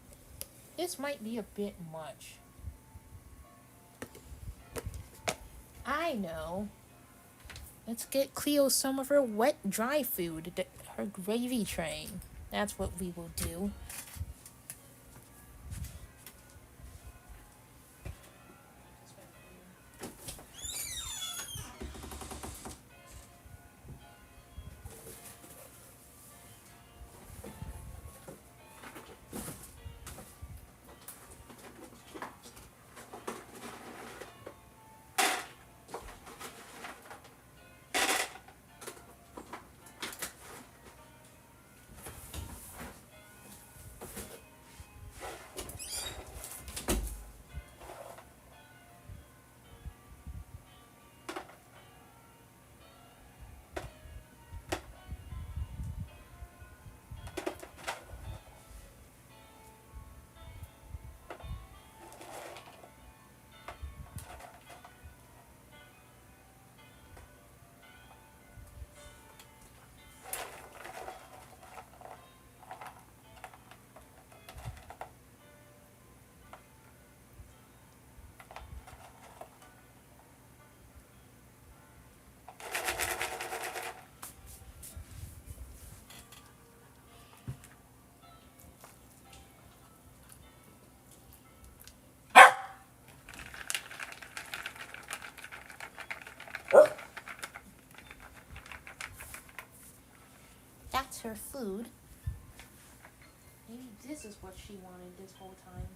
Speaker 1: This might be a bit much. I know. Let's get Cleo some of her wet dry food, her gravy train. That's what we will do. That's her food. Maybe this is what she wanted this whole time.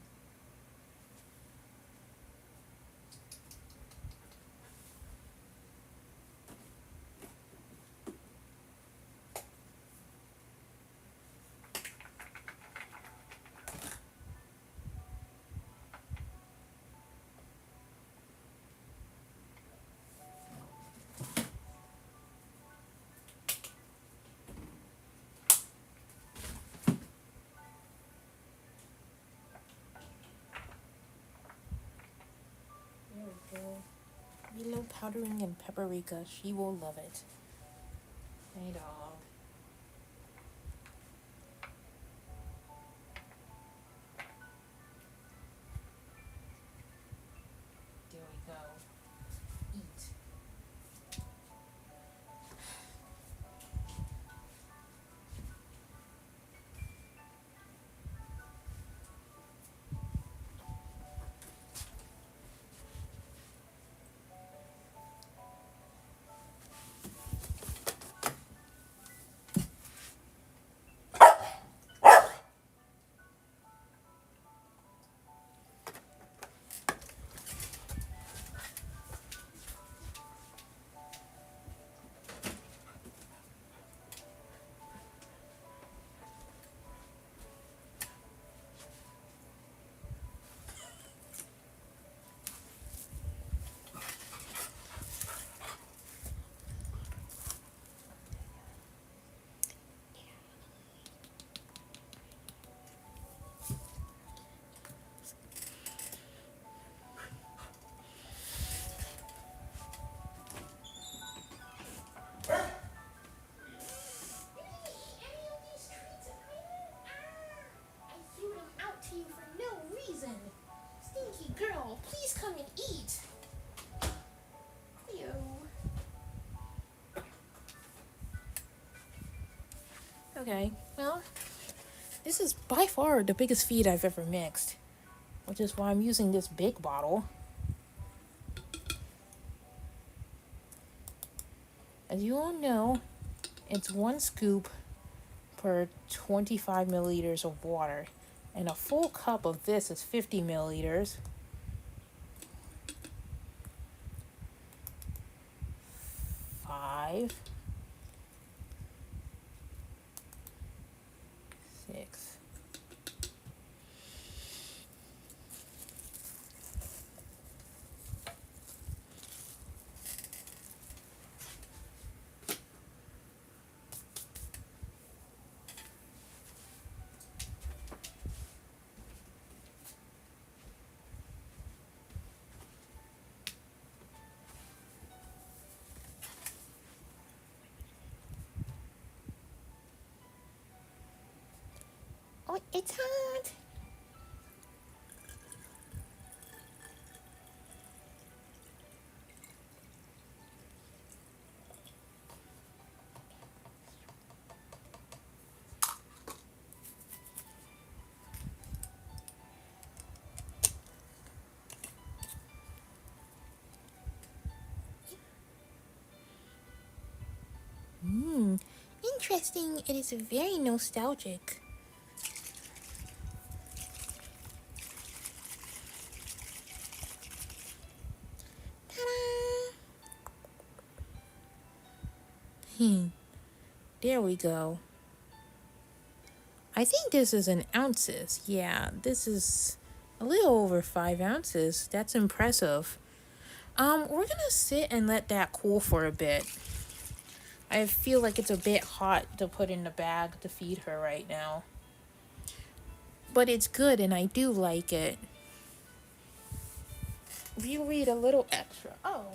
Speaker 1: powdering in paprika. She will love it. Hey, dog. There we go. Eat. Girl, please come and eat. Ew. Okay, well, this is by far the biggest feed I've ever mixed, which is why I'm using this big bottle. As you all know, it's 1 scoop per 25 milliliters of water, and a full cup of this is 50 milliliters. 5, 6. Oh, it's hot. Interesting. It is very nostalgic. Ta-da! There we go. I think this is in ounces. Yeah, this is a little over 5 ounces. That's impressive. We're gonna sit and let that cool for a bit. I feel like it's a bit hot to put in the bag to feed her right now. But it's good and I do like it. If you read a little extra. Oh.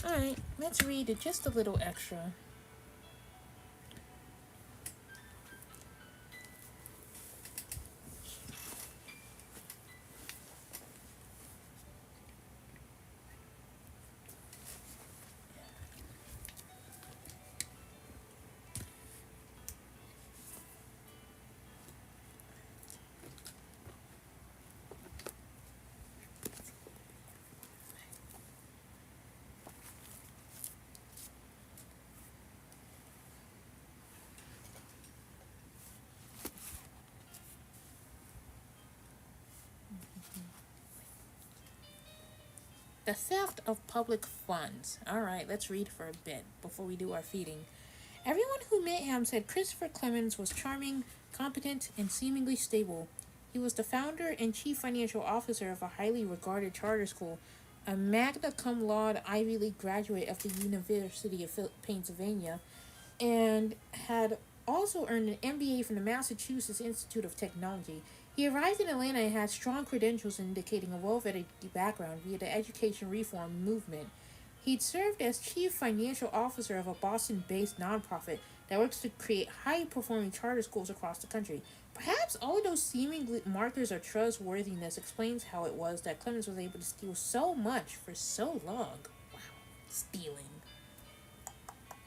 Speaker 1: Alright, let's read it just a little extra. The theft of public funds. Alright, let's read for a bit before we do our feeding. Everyone who met him said Christopher Clemens was charming, competent, and seemingly stable. He was the founder and chief financial officer of a highly regarded charter school, a magna cum laude Ivy League graduate of the University of Pennsylvania, and had also earned an MBA from the Massachusetts Institute of Technology. He arrived in Atlanta and had strong credentials indicating a well-vetted background via the education reform movement. He'd served as chief financial officer of a Boston based nonprofit that works to create high performing charter schools across the country. Perhaps all of those seeming markers of trustworthiness explains how it was that Clemens was able to steal so much for so long. Wow, stealing.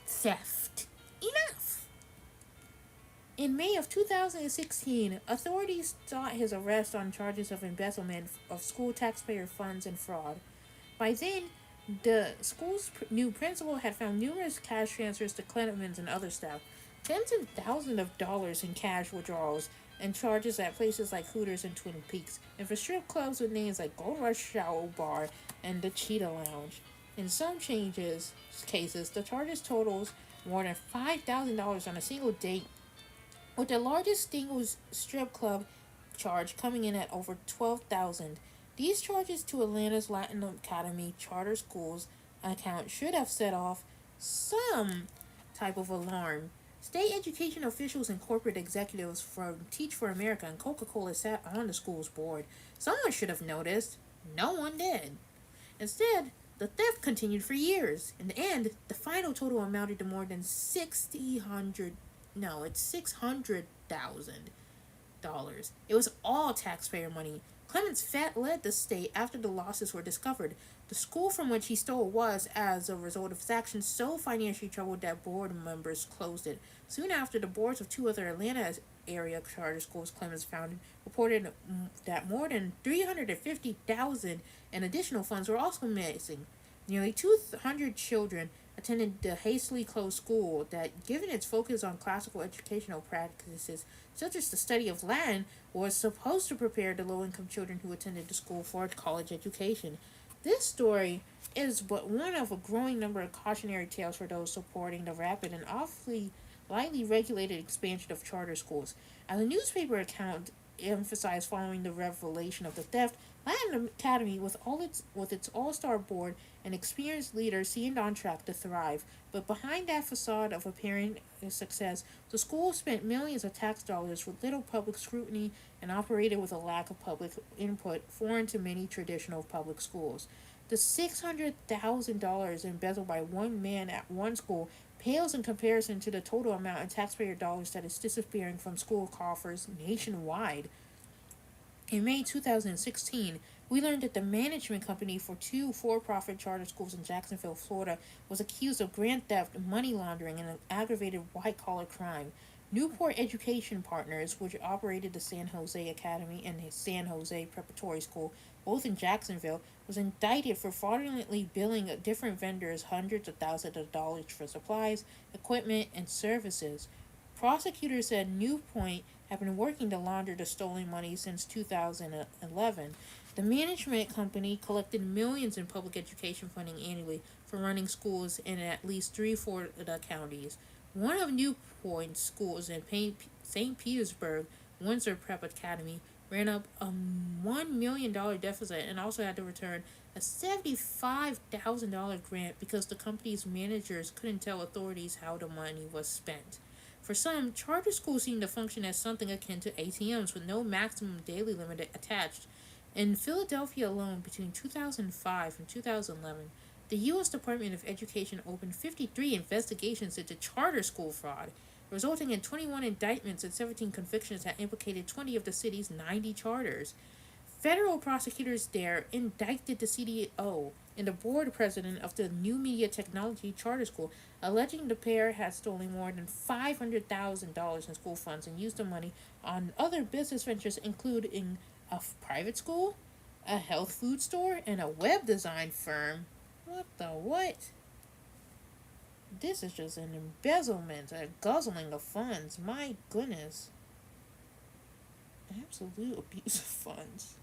Speaker 1: Theft. Enough! In May of 2016, authorities sought his arrest on charges of embezzlement of school taxpayer funds and fraud. By then, the school's new principal had found numerous cash transfers to Clemens and other staff, tens of thousands of dollars in cash withdrawals, and charges at places like Hooters and Twin Peaks, and for strip clubs with names like Gold Rush Shower Bar and the Cheetah Lounge. In some cases, the charges totals more than $5,000 on a single date, with the largest single strip club charge coming in at over $12,000. These charges to Atlanta's Latin Academy charter schools account should have set off some type of alarm. State education officials and corporate executives from Teach for America and Coca-Cola sat on the school's board. Someone should have noticed. No one did. Instead, the theft continued for years. In the end, the final total amounted to more than $600,000. It was all taxpayer money. Clemens led the state after the losses were discovered. The school from which he stole was, as a result of his actions, so financially troubled that board members closed it. Soon after, the boards of two other Atlanta area charter schools Clemens founded reported that more than $350,000 in additional funds were also missing. Nearly 200 children attended the hastily closed school that, given its focus on classical educational practices such as the study of Latin, was supposed to prepare the low-income children who attended the school for college education. This story is but one of a growing number of cautionary tales for those supporting the rapid and awfully lightly regulated expansion of charter schools. As a newspaper account emphasized following the revelation of the theft, Latin Academy, with its all-star board and experienced leaders, seemed on track to thrive. But behind that facade of apparent success, the school spent millions of tax dollars with little public scrutiny and operated with a lack of public input foreign to many traditional public schools. The $600,000 embezzled by one man at one school pales in comparison to the total amount in taxpayer dollars that is disappearing from school coffers nationwide. In May 2016, we learned that the management company for two for-profit charter schools in Jacksonville, Florida, was accused of grand theft, money laundering, and an aggravated white-collar crime. Newport Education Partners, which operated the San Jose Academy and the San Jose Preparatory School, both in Jacksonville, was indicted for fraudulently billing different vendors hundreds of thousands of dollars for supplies, equipment, and services. Prosecutors said Newport had been working to launder the stolen money since 2011. The management company collected millions in public education funding annually for running schools in at least three Florida counties. One of Newport's schools in St. Petersburg, Windsor Prep Academy, ran up a $1 million deficit and also had to return a $75,000 grant because the company's managers couldn't tell authorities how the money was spent. For some, charter schools seem to function as something akin to ATMs with no maximum daily limit attached. In Philadelphia alone, between 2005 and 2011, the U.S. Department of Education opened 53 investigations into charter school fraud, resulting in 21 indictments and 17 convictions that implicated 20 of the city's 90 charters. Federal prosecutors there indicted the CDO and the board president of the New Media Technology Charter School, alleging the pair had stolen more than $500,000 in school funds and used the money on other business ventures, including a private school, a health food store, and a web design firm. What the what? This is just an embezzlement, a guzzling of funds. My goodness. Absolute abuse of funds.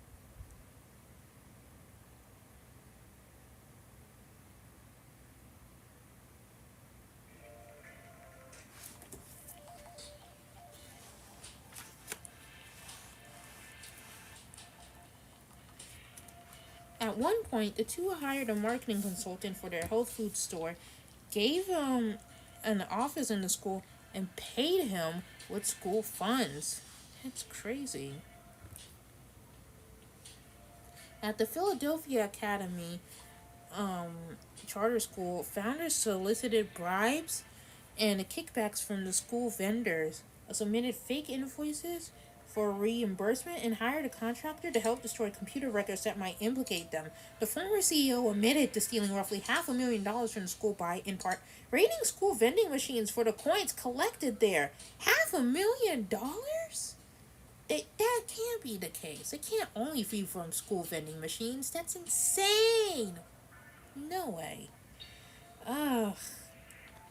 Speaker 1: At one point, the two hired a marketing consultant for their health food store, gave an office in the school, and paid him with school funds. It's crazy. At the Philadelphia Academy um, charter school, founders solicited bribes and kickbacks from the school vendors, submitted fake invoices for reimbursement, and hired a contractor to help destroy computer records that might implicate them. The former CEO admitted to stealing roughly $500,000 from the school by, in part, raiding school vending machines for the coins collected there. $500,000? That can't be the case. It can't only be from school vending machines. That's insane. No way. Ugh.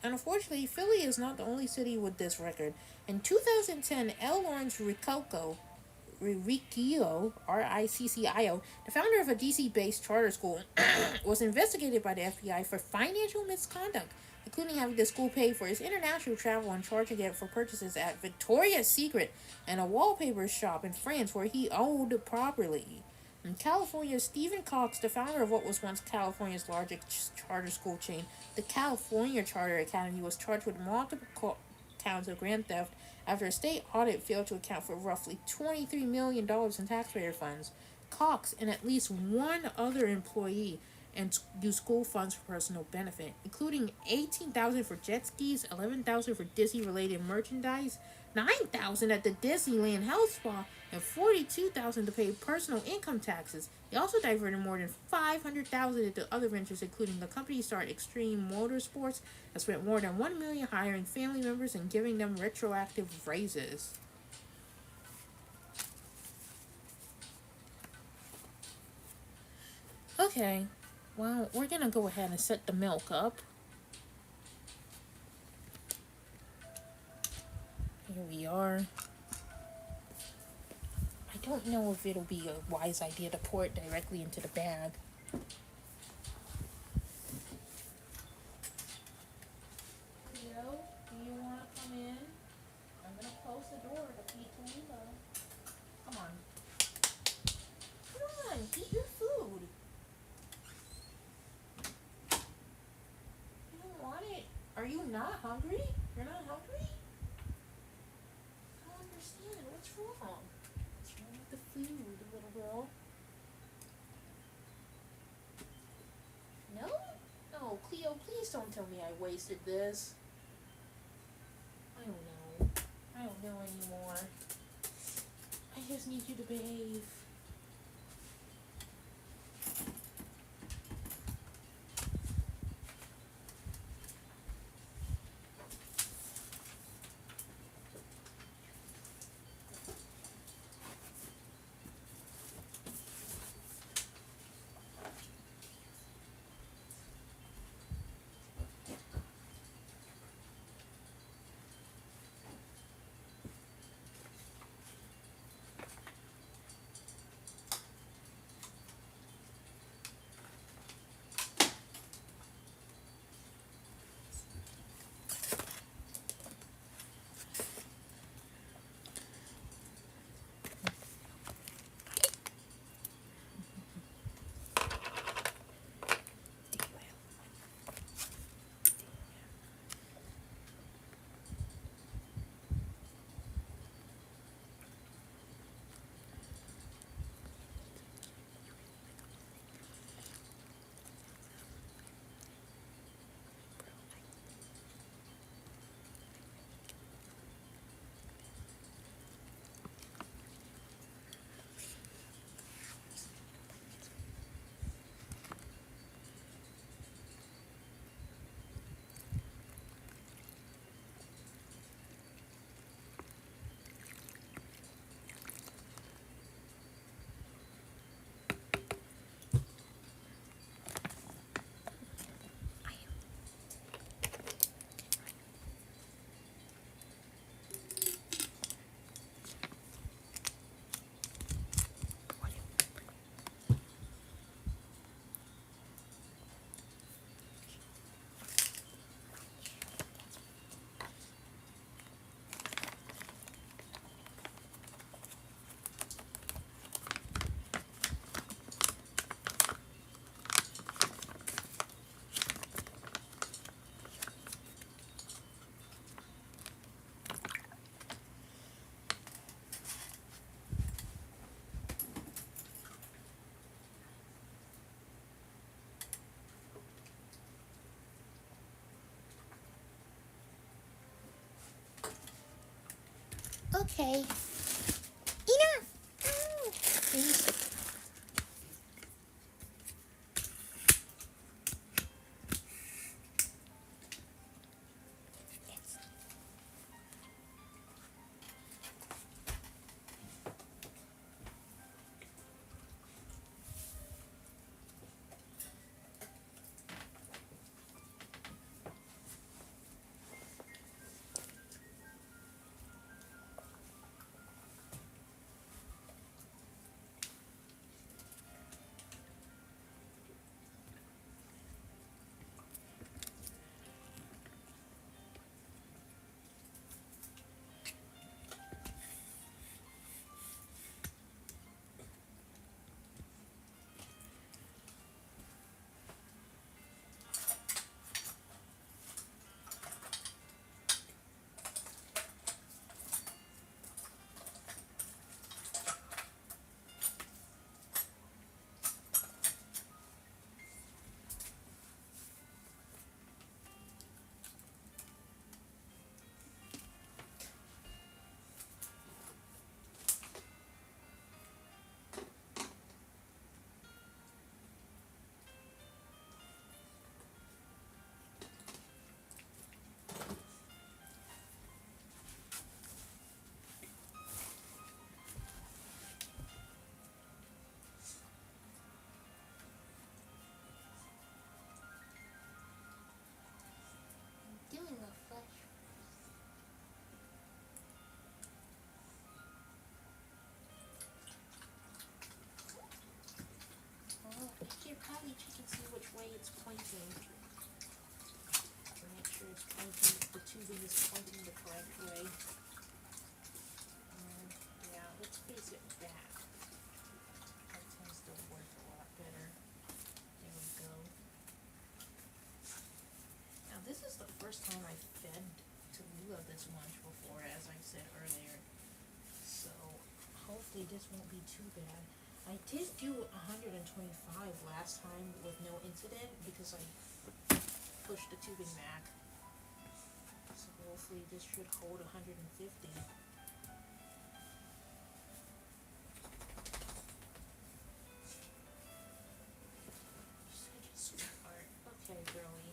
Speaker 1: And unfortunately, Philly is not the only city with this record. In 2010, L. Lawrence Riccio, Riccio, the founder of a DC-based charter school, was investigated by the FBI for financial misconduct, including having the school pay for his international travel and charging it for purchases at Victoria's Secret and a wallpaper shop in France where he owned property. In California, Stephen Cox, the founder of what was once California's largest charter school chain, the California Charter Academy, was charged with multiple counts of grand theft after a state audit failed to account for roughly $23 million in taxpayer funds. Cox and at least one other employee and used school funds for personal benefit, including $18,000 for jet skis, $11,000 for Disney-related merchandise, $9,000 at the Disneyland Health Spa, and $42,000 to pay personal income taxes. He also diverted more than $500,000 into other ventures, including the company started Extreme Motorsports, and spent more than $1 million hiring family members and giving them retroactive raises. Okay, well, we're gonna go ahead and set the milk up. Here we are. I don't know if it'll be a wise idea to pour it directly into the bag. Leo, do you want to come in? I'm gonna close the door to feed Kalila. Come on. Come on, eat your food. You don't want it. Are you not hungry? You're not hungry? I don't understand. What's wrong? What's wrong with the food, little girl? No? No, Cleo, please don't tell me I wasted this. I don't know. I don't know anymore. I just need you to behave. Okay. Enough. Oh. Please. Doing a flash. Oh, you probably check and see which way it's pointing. To make sure it's pointing, the tubing is pointing the correct way. Yeah, let's face it back. That tends to work a lot better. There we go. Now this is the first time I've fed Tallulah this much before, as I said earlier. So hopefully this won't be too bad. I did do 125 last time with no incident because I pushed the tubing back. So hopefully this should hold 150. Such a sweetheart. Okay, girlie.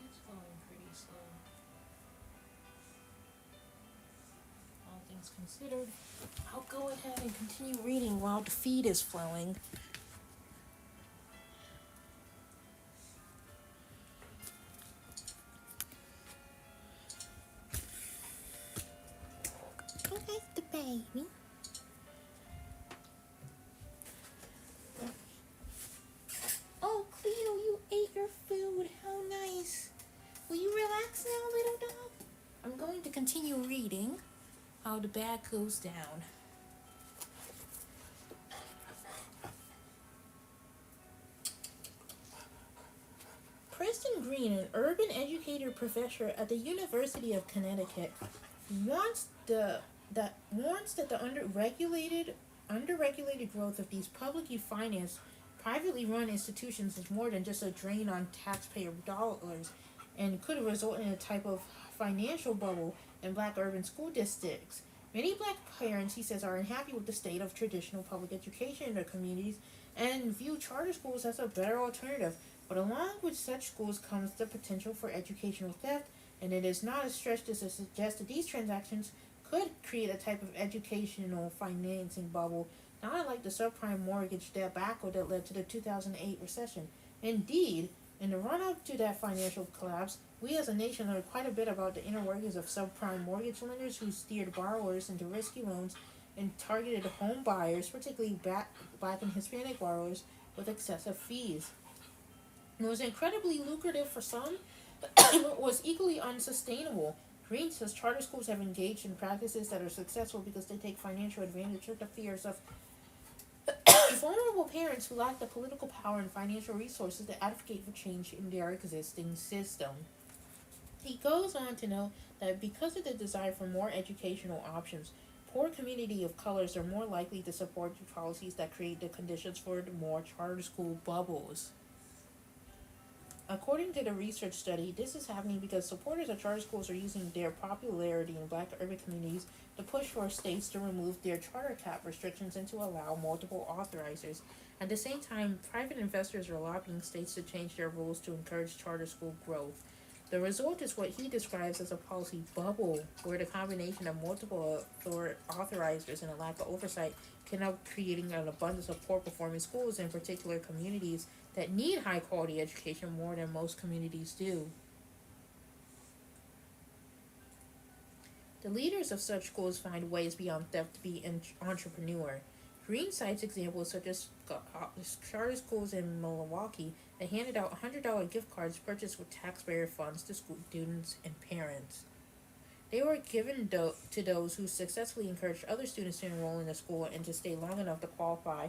Speaker 1: It's flowing pretty slow. All things considered, I'll go ahead and continue reading while the feed is flowing. Okay, the baby. Oh, Cleo, you ate your food. How nice. Will you relax now, little dog? I'm going to continue reading how the bag goes down. Preston Green, an urban educator professor at the University of Connecticut, warns that the underregulated growth of these publicly financed, privately run institutions is more than just a drain on taxpayer dollars and could result in a type of financial bubble in black urban school districts. Many black parents, he says, are unhappy with the state of traditional public education in their communities and view charter schools as a better alternative. But along with such schools comes the potential for educational theft, and it is not a stretch to suggest that these transactions could create a type of educational financing bubble, not unlike the subprime mortgage debacle that led to the 2008 recession. Indeed, in the run up to that financial collapse, we as a nation learned quite a bit about the inner workings of subprime mortgage lenders who steered borrowers into risky loans and targeted home buyers, particularly black and Hispanic borrowers, with excessive fees. It was incredibly lucrative for some, but was equally unsustainable. Green says charter schools have engaged in practices that are successful because they take financial advantage of the fears of vulnerable parents who lack the political power and financial resources to advocate for change in their existing system. He goes on to note that because of the desire for more educational options, poor community of colors are more likely to support policies that create the conditions for more charter school bubbles. According to the research study, this is happening because supporters of charter schools are using their popularity in black urban communities to push for states to remove their charter cap restrictions and to allow multiple authorizers. At the same time, private investors are lobbying states to change their rules to encourage charter school growth. The result is what he describes as a policy bubble, where the combination of multiple authorizers and a lack of oversight can end up creating an abundance of poor performing schools in particular communities that need high quality education more than most communities do. The leaders of such schools find ways beyond theft to be an entrepreneur. Green cites examples such as charter schools in Milwaukee that handed out $100 gift cards purchased with taxpayer funds to school students and parents. They were given to those who successfully encouraged other students to enroll in the school and to stay long enough to qualify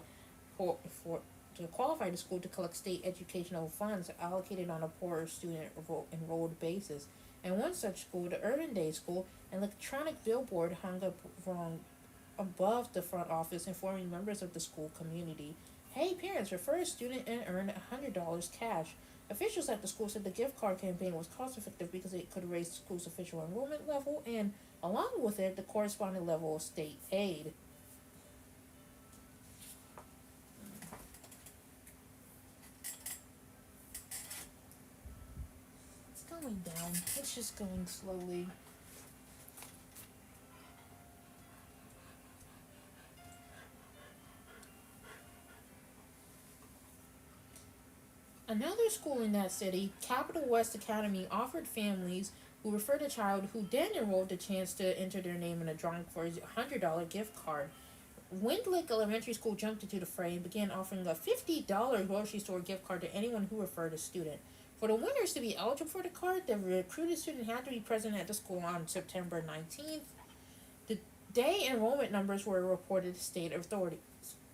Speaker 1: the school to collect state educational funds allocated on a poorer student enrolled basis. In one such school, the Urban Day School, an electronic billboard hung up above the front office informing members of the school community, "Hey parents, refer a student and earn $100 cash." Officials at the school said the gift card campaign was cost effective because it could raise the school's official enrollment level and, along with it, the corresponding level of state aid. It's going down. It's just going slowly. Another school in that city, Capital West Academy, offered families who referred a child who then enrolled the chance to enter their name in a drawing for a $100 gift card. Windlick Elementary School jumped into the fray and began offering a $50 grocery store gift card to anyone who referred a student. For the winners to be eligible for the card, the recruited student had to be present at the school on September 19th. The day enrollment numbers were reported to state authorities.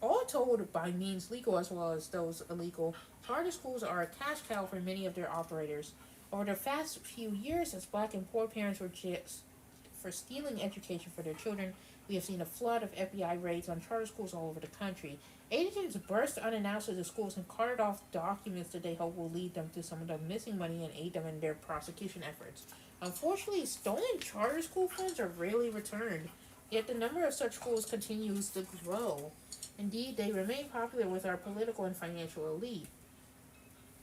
Speaker 1: All told, by means legal as well as those illegal, charter schools are a cash cow for many of their operators. Over the past few years, as black and poor parents were jailed for stealing education for their children, we have seen a flood of FBI raids on charter schools all over the country. Agents burst unannounced into schools and carted off documents that they hope will lead them to some of the missing money and aid them in their prosecution efforts. Unfortunately, stolen charter school funds are rarely returned, yet the number of such schools continues to grow. Indeed, they remain popular with our political and financial elite.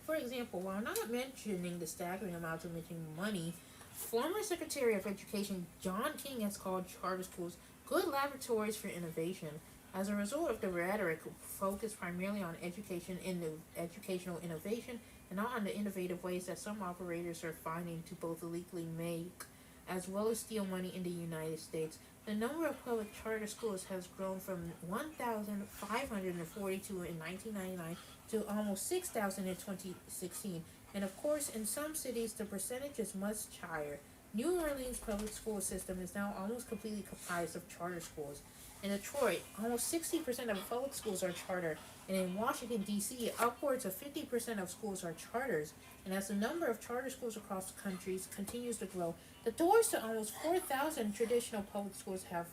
Speaker 1: For example, while not mentioning the staggering amounts of missing money, former Secretary of Education John King has called charter schools good laboratories for innovation. As a result of the rhetoric focused primarily on educational innovation and not on the innovative ways that some operators are finding to both illegally make as well as steal money in the United States, the number of public charter schools has grown from 1,542 in 1999 to almost 6,000 in 2016. And of course, in some cities, the percentage is much higher. New Orleans public school system is now almost completely comprised of charter schools. In Detroit, almost 60% of public schools are charter, and in Washington, D.C., upwards of 50% of schools are charters. And as the number of charter schools across the country continues to grow, the doors to almost 4,000 traditional public schools have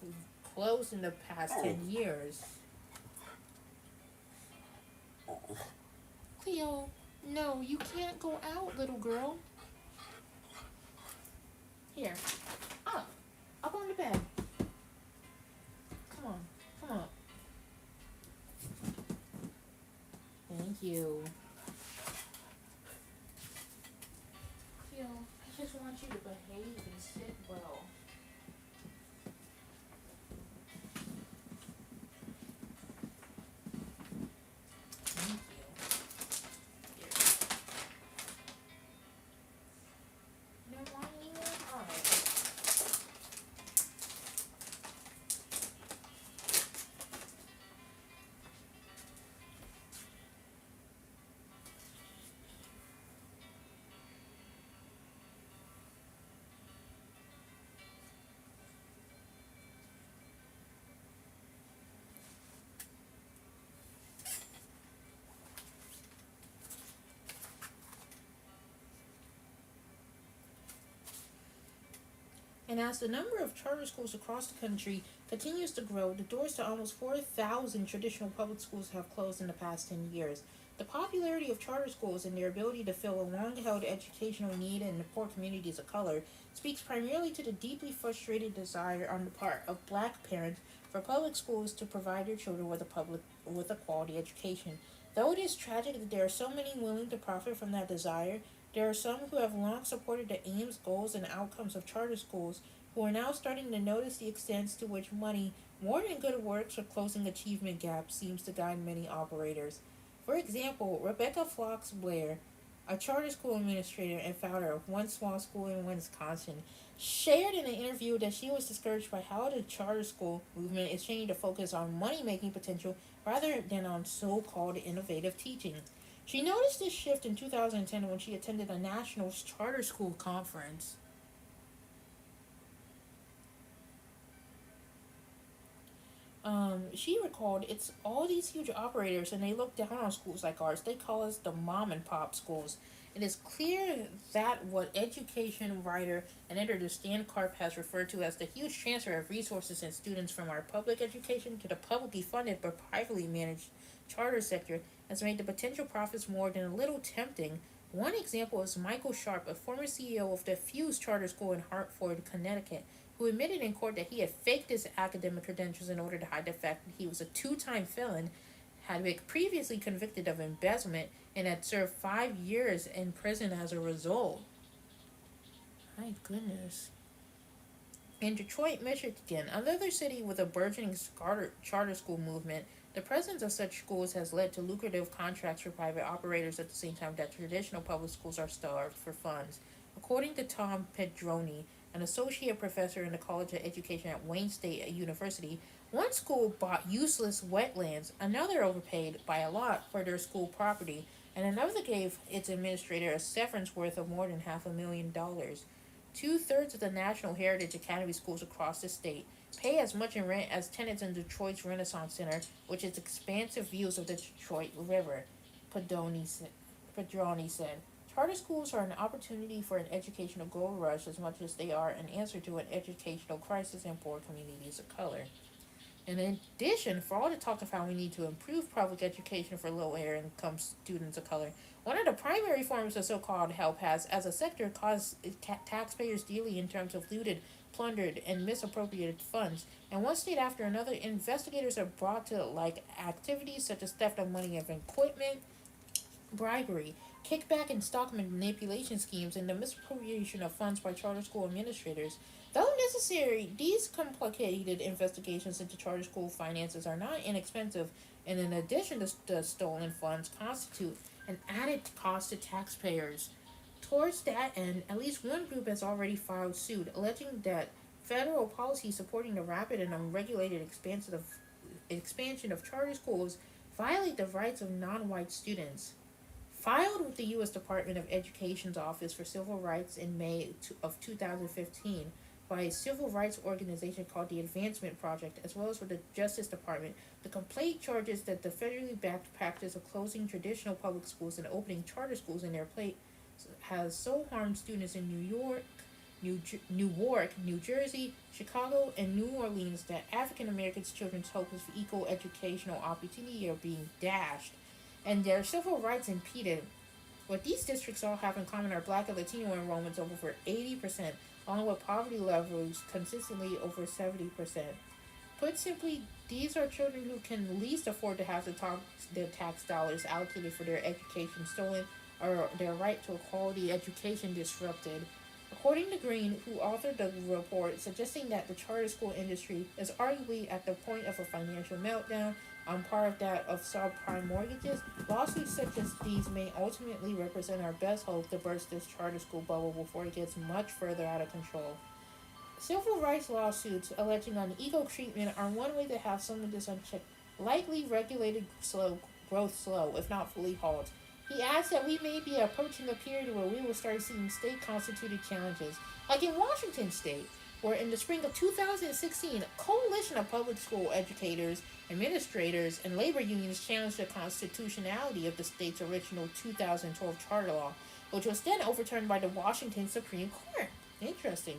Speaker 1: closed in the past 10 years. Cleo, no, you can't go out, little girl. Here, up on the bed. you to behave and sit well. Thank you. Here. No wine either? Alright. And as the number of charter schools across the country continues to grow, the doors to almost 4,000 traditional public schools have closed in the past 10 years. The popularity of charter schools and their ability to fill a long held educational need in the poor communities of color speaks primarily to the deeply frustrated desire on the part of black parents for public schools to provide their children with a quality education. Though it is tragic that there are so many willing to profit from that desire, there are some who have long supported the aims, goals, and outcomes of charter schools who are now starting to notice the extent to which money, more than good works or closing achievement gaps, seems to guide many operators. For example, Rebecca Fox Blair, a charter school administrator and founder of One Small School in Wisconsin, shared in an interview that she was discouraged by how the charter school movement is changing to focus on money making potential rather than on so called innovative teaching. She noticed this shift in 2010 when she attended a national charter school conference. She recalled it's all these huge operators and they look down on schools like ours. They call us the mom and pop schools. It is clear that what education writer and editor Stan Karp has referred to as the huge transfer of resources and students from our public education to the publicly funded but privately managed charter sector has made the potential profits more than a little tempting. One example is Michael Sharp, a former CEO of the Fuse Charter School in Hartford, Connecticut, who admitted in court that he had faked his academic credentials in order to hide the fact that he was a two-time felon, had been previously convicted of embezzlement, and had served 5 years in prison as a result. My goodness. In Detroit, Michigan, another city with a burgeoning charter school movement, the presence of such schools has led to lucrative contracts for private operators at the same time that traditional public schools are starved for funds. According to Tom Pedroni, an associate professor in the College of Education at Wayne State University, one school bought useless wetlands, another overpaid by a lot for their school property, and another gave its administrator a severance worth of more than $500,000. Two-thirds of the National Heritage Academy schools across the state pay as much in rent as tenants in Detroit's Renaissance Center, which has expansive views of the Detroit River, Padroni said. Charter schools are an opportunity for an educational gold rush as much as they are an answer to an educational crisis in poor communities of color. And in addition, for all the talk of how we need to improve public education for low income students of color, one of the primary forms of so called help has, as a sector, caused taxpayers dearly in terms of looted, plundered, and misappropriated funds. And one state after another, investigators are brought to like activities such as theft of money and equipment, bribery, kickback and stock manipulation schemes, and the misappropriation of funds by charter school administrators. Though necessary, these complicated investigations into charter school finances are not inexpensive, and in addition to the stolen funds, constitute an added cost to taxpayers. Towards that end, at least one group has already filed suit, alleging that federal policy supporting the rapid and unregulated expansion of charter schools violate the rights of non-white students. Filed with the U.S. Department of Education's Office for Civil Rights in May of 2015 by a civil rights organization called the Advancement Project, as well as with the Justice Department, the complaint charges that the federally backed practice of closing traditional public schools and opening charter schools in their place has so harmed students in Newark, New Jersey, Chicago, and New Orleans that African Americans' children's hopes for equal educational opportunity are being dashed, and their civil rights impeded. What these districts all have in common are black and Latino enrollments of over 80%, along with poverty levels consistently over 70%. Put simply, these are children who can least afford to have their tax dollars allocated for their education stolen or their right to a quality education disrupted. According to Green, who authored the report, suggesting that the charter school industry is arguably at the point of a financial meltdown on par with that of subprime mortgages, lawsuits such as these may ultimately represent our best hope to burst this charter school bubble before it gets much further out of control. Civil rights lawsuits alleging unequal treatment are one way to have some of this unchecked, likely regulated growth slow, if not fully halt. He adds that we may be approaching a period where we will start seeing state constituted challenges, like in Washington state, where in the spring of 2016, a coalition of public school educators, administrators, and labor unions challenged the constitutionality of the state's original 2012 charter law, which was then overturned by the Washington Supreme Court. Interesting.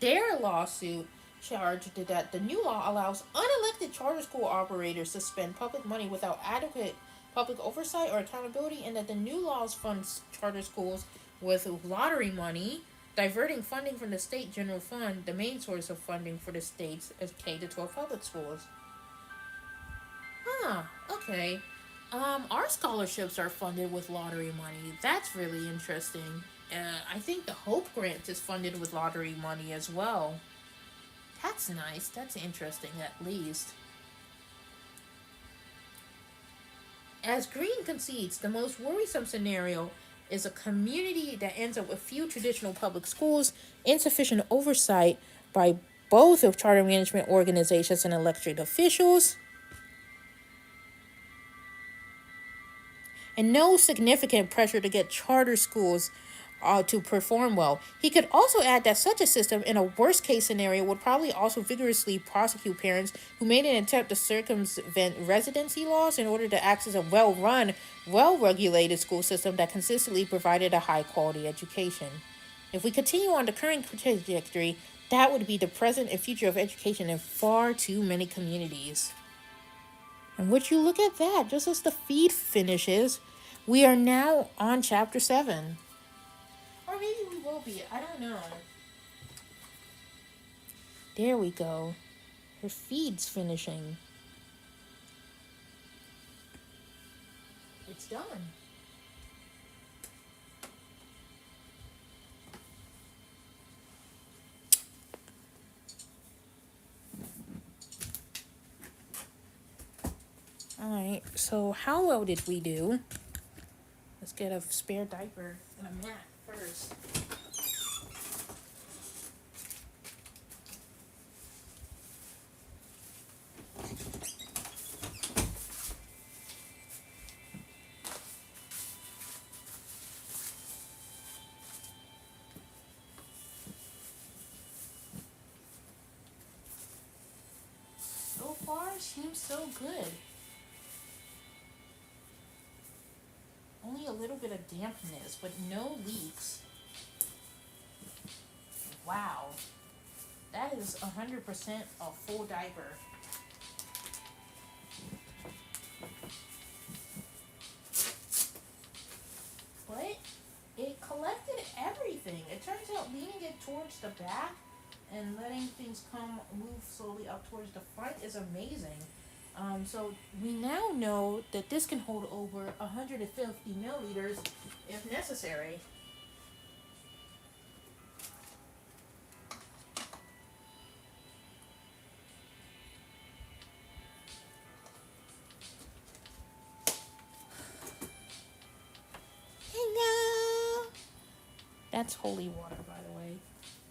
Speaker 1: Their lawsuit charged that the new law allows unelected charter school operators to spend public money without adequate public oversight or accountability, and that the new laws funds charter schools with lottery money, diverting funding from the state general fund, the main source of funding for the state's K to 12 public schools. Okay. Our scholarships are funded with lottery money. That's really interesting. I think the Hope Grant is funded with lottery money as well. That's nice. That's interesting, at least. As Green concedes, the most worrisome scenario is a community that ends up with few traditional public schools, insufficient oversight by both of charter management organizations and elected officials, and no significant pressure to get charter schools to perform well. He could also add that such a system, in a worst case scenario, would probably also vigorously prosecute parents who made an attempt to circumvent residency laws in order to access a well-run, well-regulated school system that consistently provided a high-quality education. If we continue on the current trajectory, that would be the present and future of education in far too many communities. And would you look at that, just as the feed finishes, we are now on chapter 7. Or maybe we will be. I don't know. There we go. Her feed's finishing. It's done. Alright, so how well did we do? Let's get a spare diaper and a mat first. So far, seems so good. Only a little bit of dampness, but no leaks. Wow. That is 100% a full diaper. But it collected everything. It turns out leaning it towards the back and letting things move slowly up towards the front is amazing. So we now know that this can hold over 150 milliliters if necessary. Hello! That's holy water, by the way.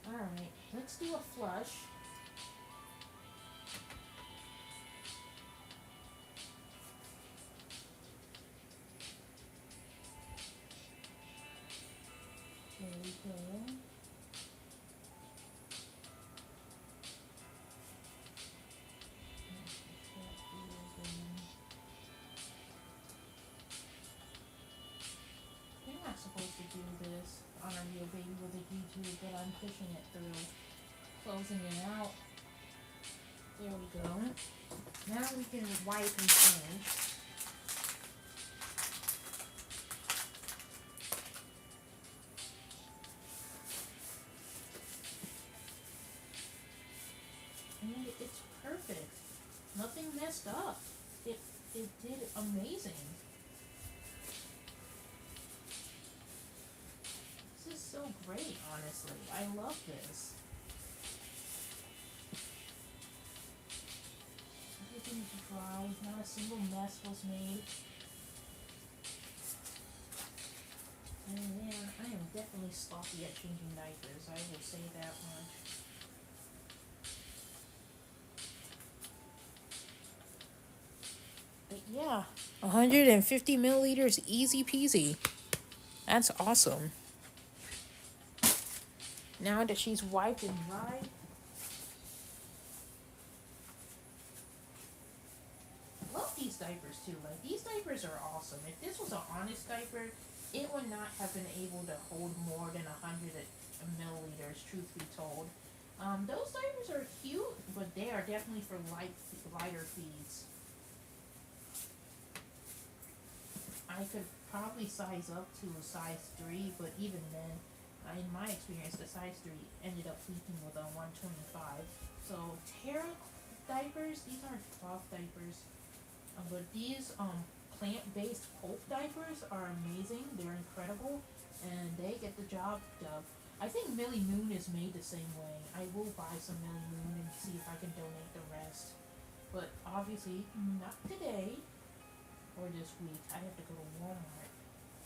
Speaker 1: Alright, let's do a flush. There we go. You're not supposed to do this on a real baby with a YouTube, but I'm pushing it through. Closing it out. There we go. Now we can wipe and change. And it's perfect. Nothing messed up. It did amazing. This is so great, honestly. I love this. Everything's dry, not a single mess was made. And yeah, I am definitely sloppy at changing diapers, I will say that much. But yeah, 150 milliliters, easy peasy. That's awesome. Now that she's wiped and dried, love these diapers too. Like, these diapers are awesome. If this was an honest diaper, it would not have been able to hold more than 100 milliliters, truth be told. Those diapers are cute, but they are definitely for lighter feeds. I could probably size up to a size 3, but even then, in my experience, the size 3 ended up leaking with a 125. So, Terra diapers, these aren't cloth diapers, but these plant-based pulp diapers are amazing. They're incredible, and they get the job done. I think Millie Moon is made the same way. I will buy some Millie Moon and see if I can donate the rest. But obviously, not today or this week. I have to go to Walmart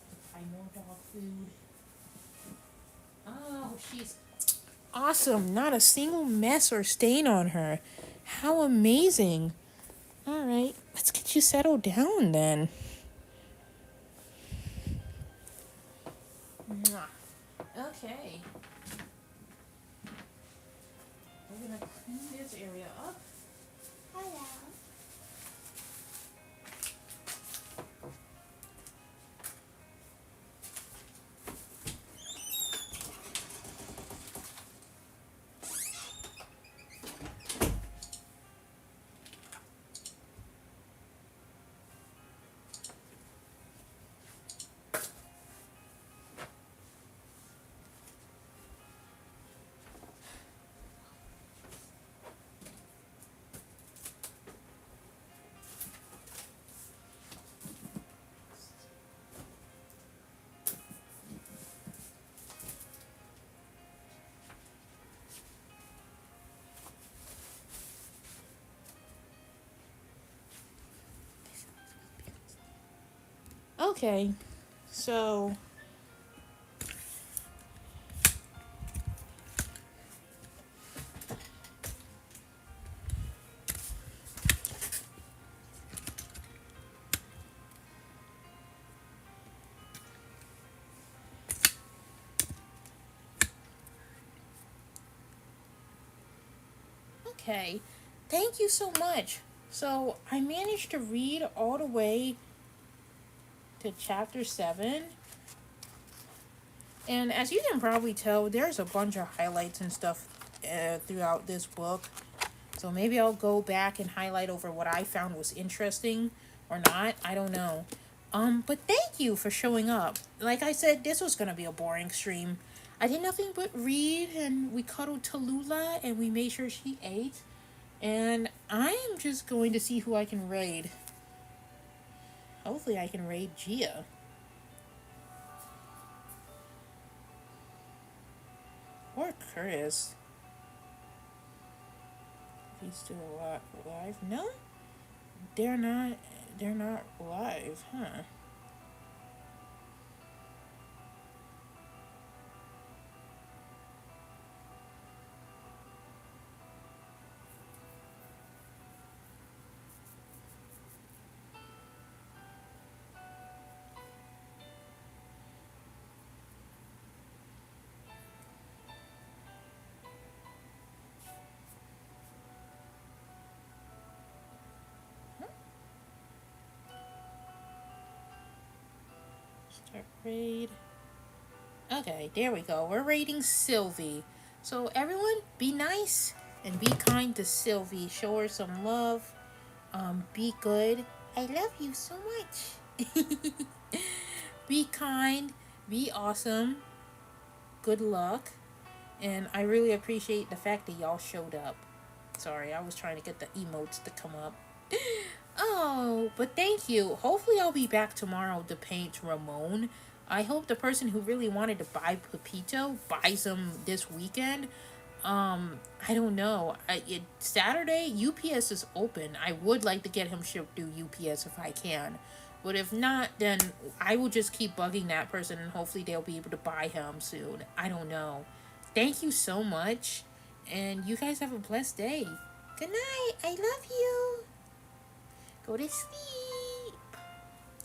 Speaker 1: to buy more dog food. Oh, she's awesome. Not a single mess or stain on her. How amazing. All right, let's get you settled down then. Mwah. Okay. We're gonna clean this area up. Hello. Okay, so okay, thank you so much. So I managed to read all the way to chapter 7. And as you can probably tell, there's a bunch of highlights and stuff throughout this book. So maybe I'll go back and highlight over what I found was interesting or not. I don't know. But thank you for showing up. Like I said, this was gonna be a boring stream. I did nothing but read, and we cuddled Tallulah, and we made sure she ate. And I am just going to see who I can raid. Hopefully I can raid Gia. Or Curtis. If he's still alive. No? They're not. They're not live, huh? Start raid. Okay, there we go. We're raiding Sylvie. So everyone, be nice and be kind to Sylvie. Show her some love. Be good. I love you so much. Be kind. Be awesome. Good luck. And I really appreciate the fact that y'all showed up. Sorry, I was trying to get the emotes to come up. Oh, but thank you. Hopefully I'll be back tomorrow to paint Ramon. I hope the person who really wanted to buy Pepito buys them this weekend. I don't know. Saturday, UPS is open. I would like to get him shipped through UPS if I can. But if not, then I will just keep bugging that person and hopefully they'll be able to buy him soon. I don't know. Thank you so much. And you guys have a blessed day. Good night. I love you. Go to sleep.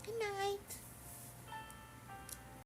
Speaker 1: Good night.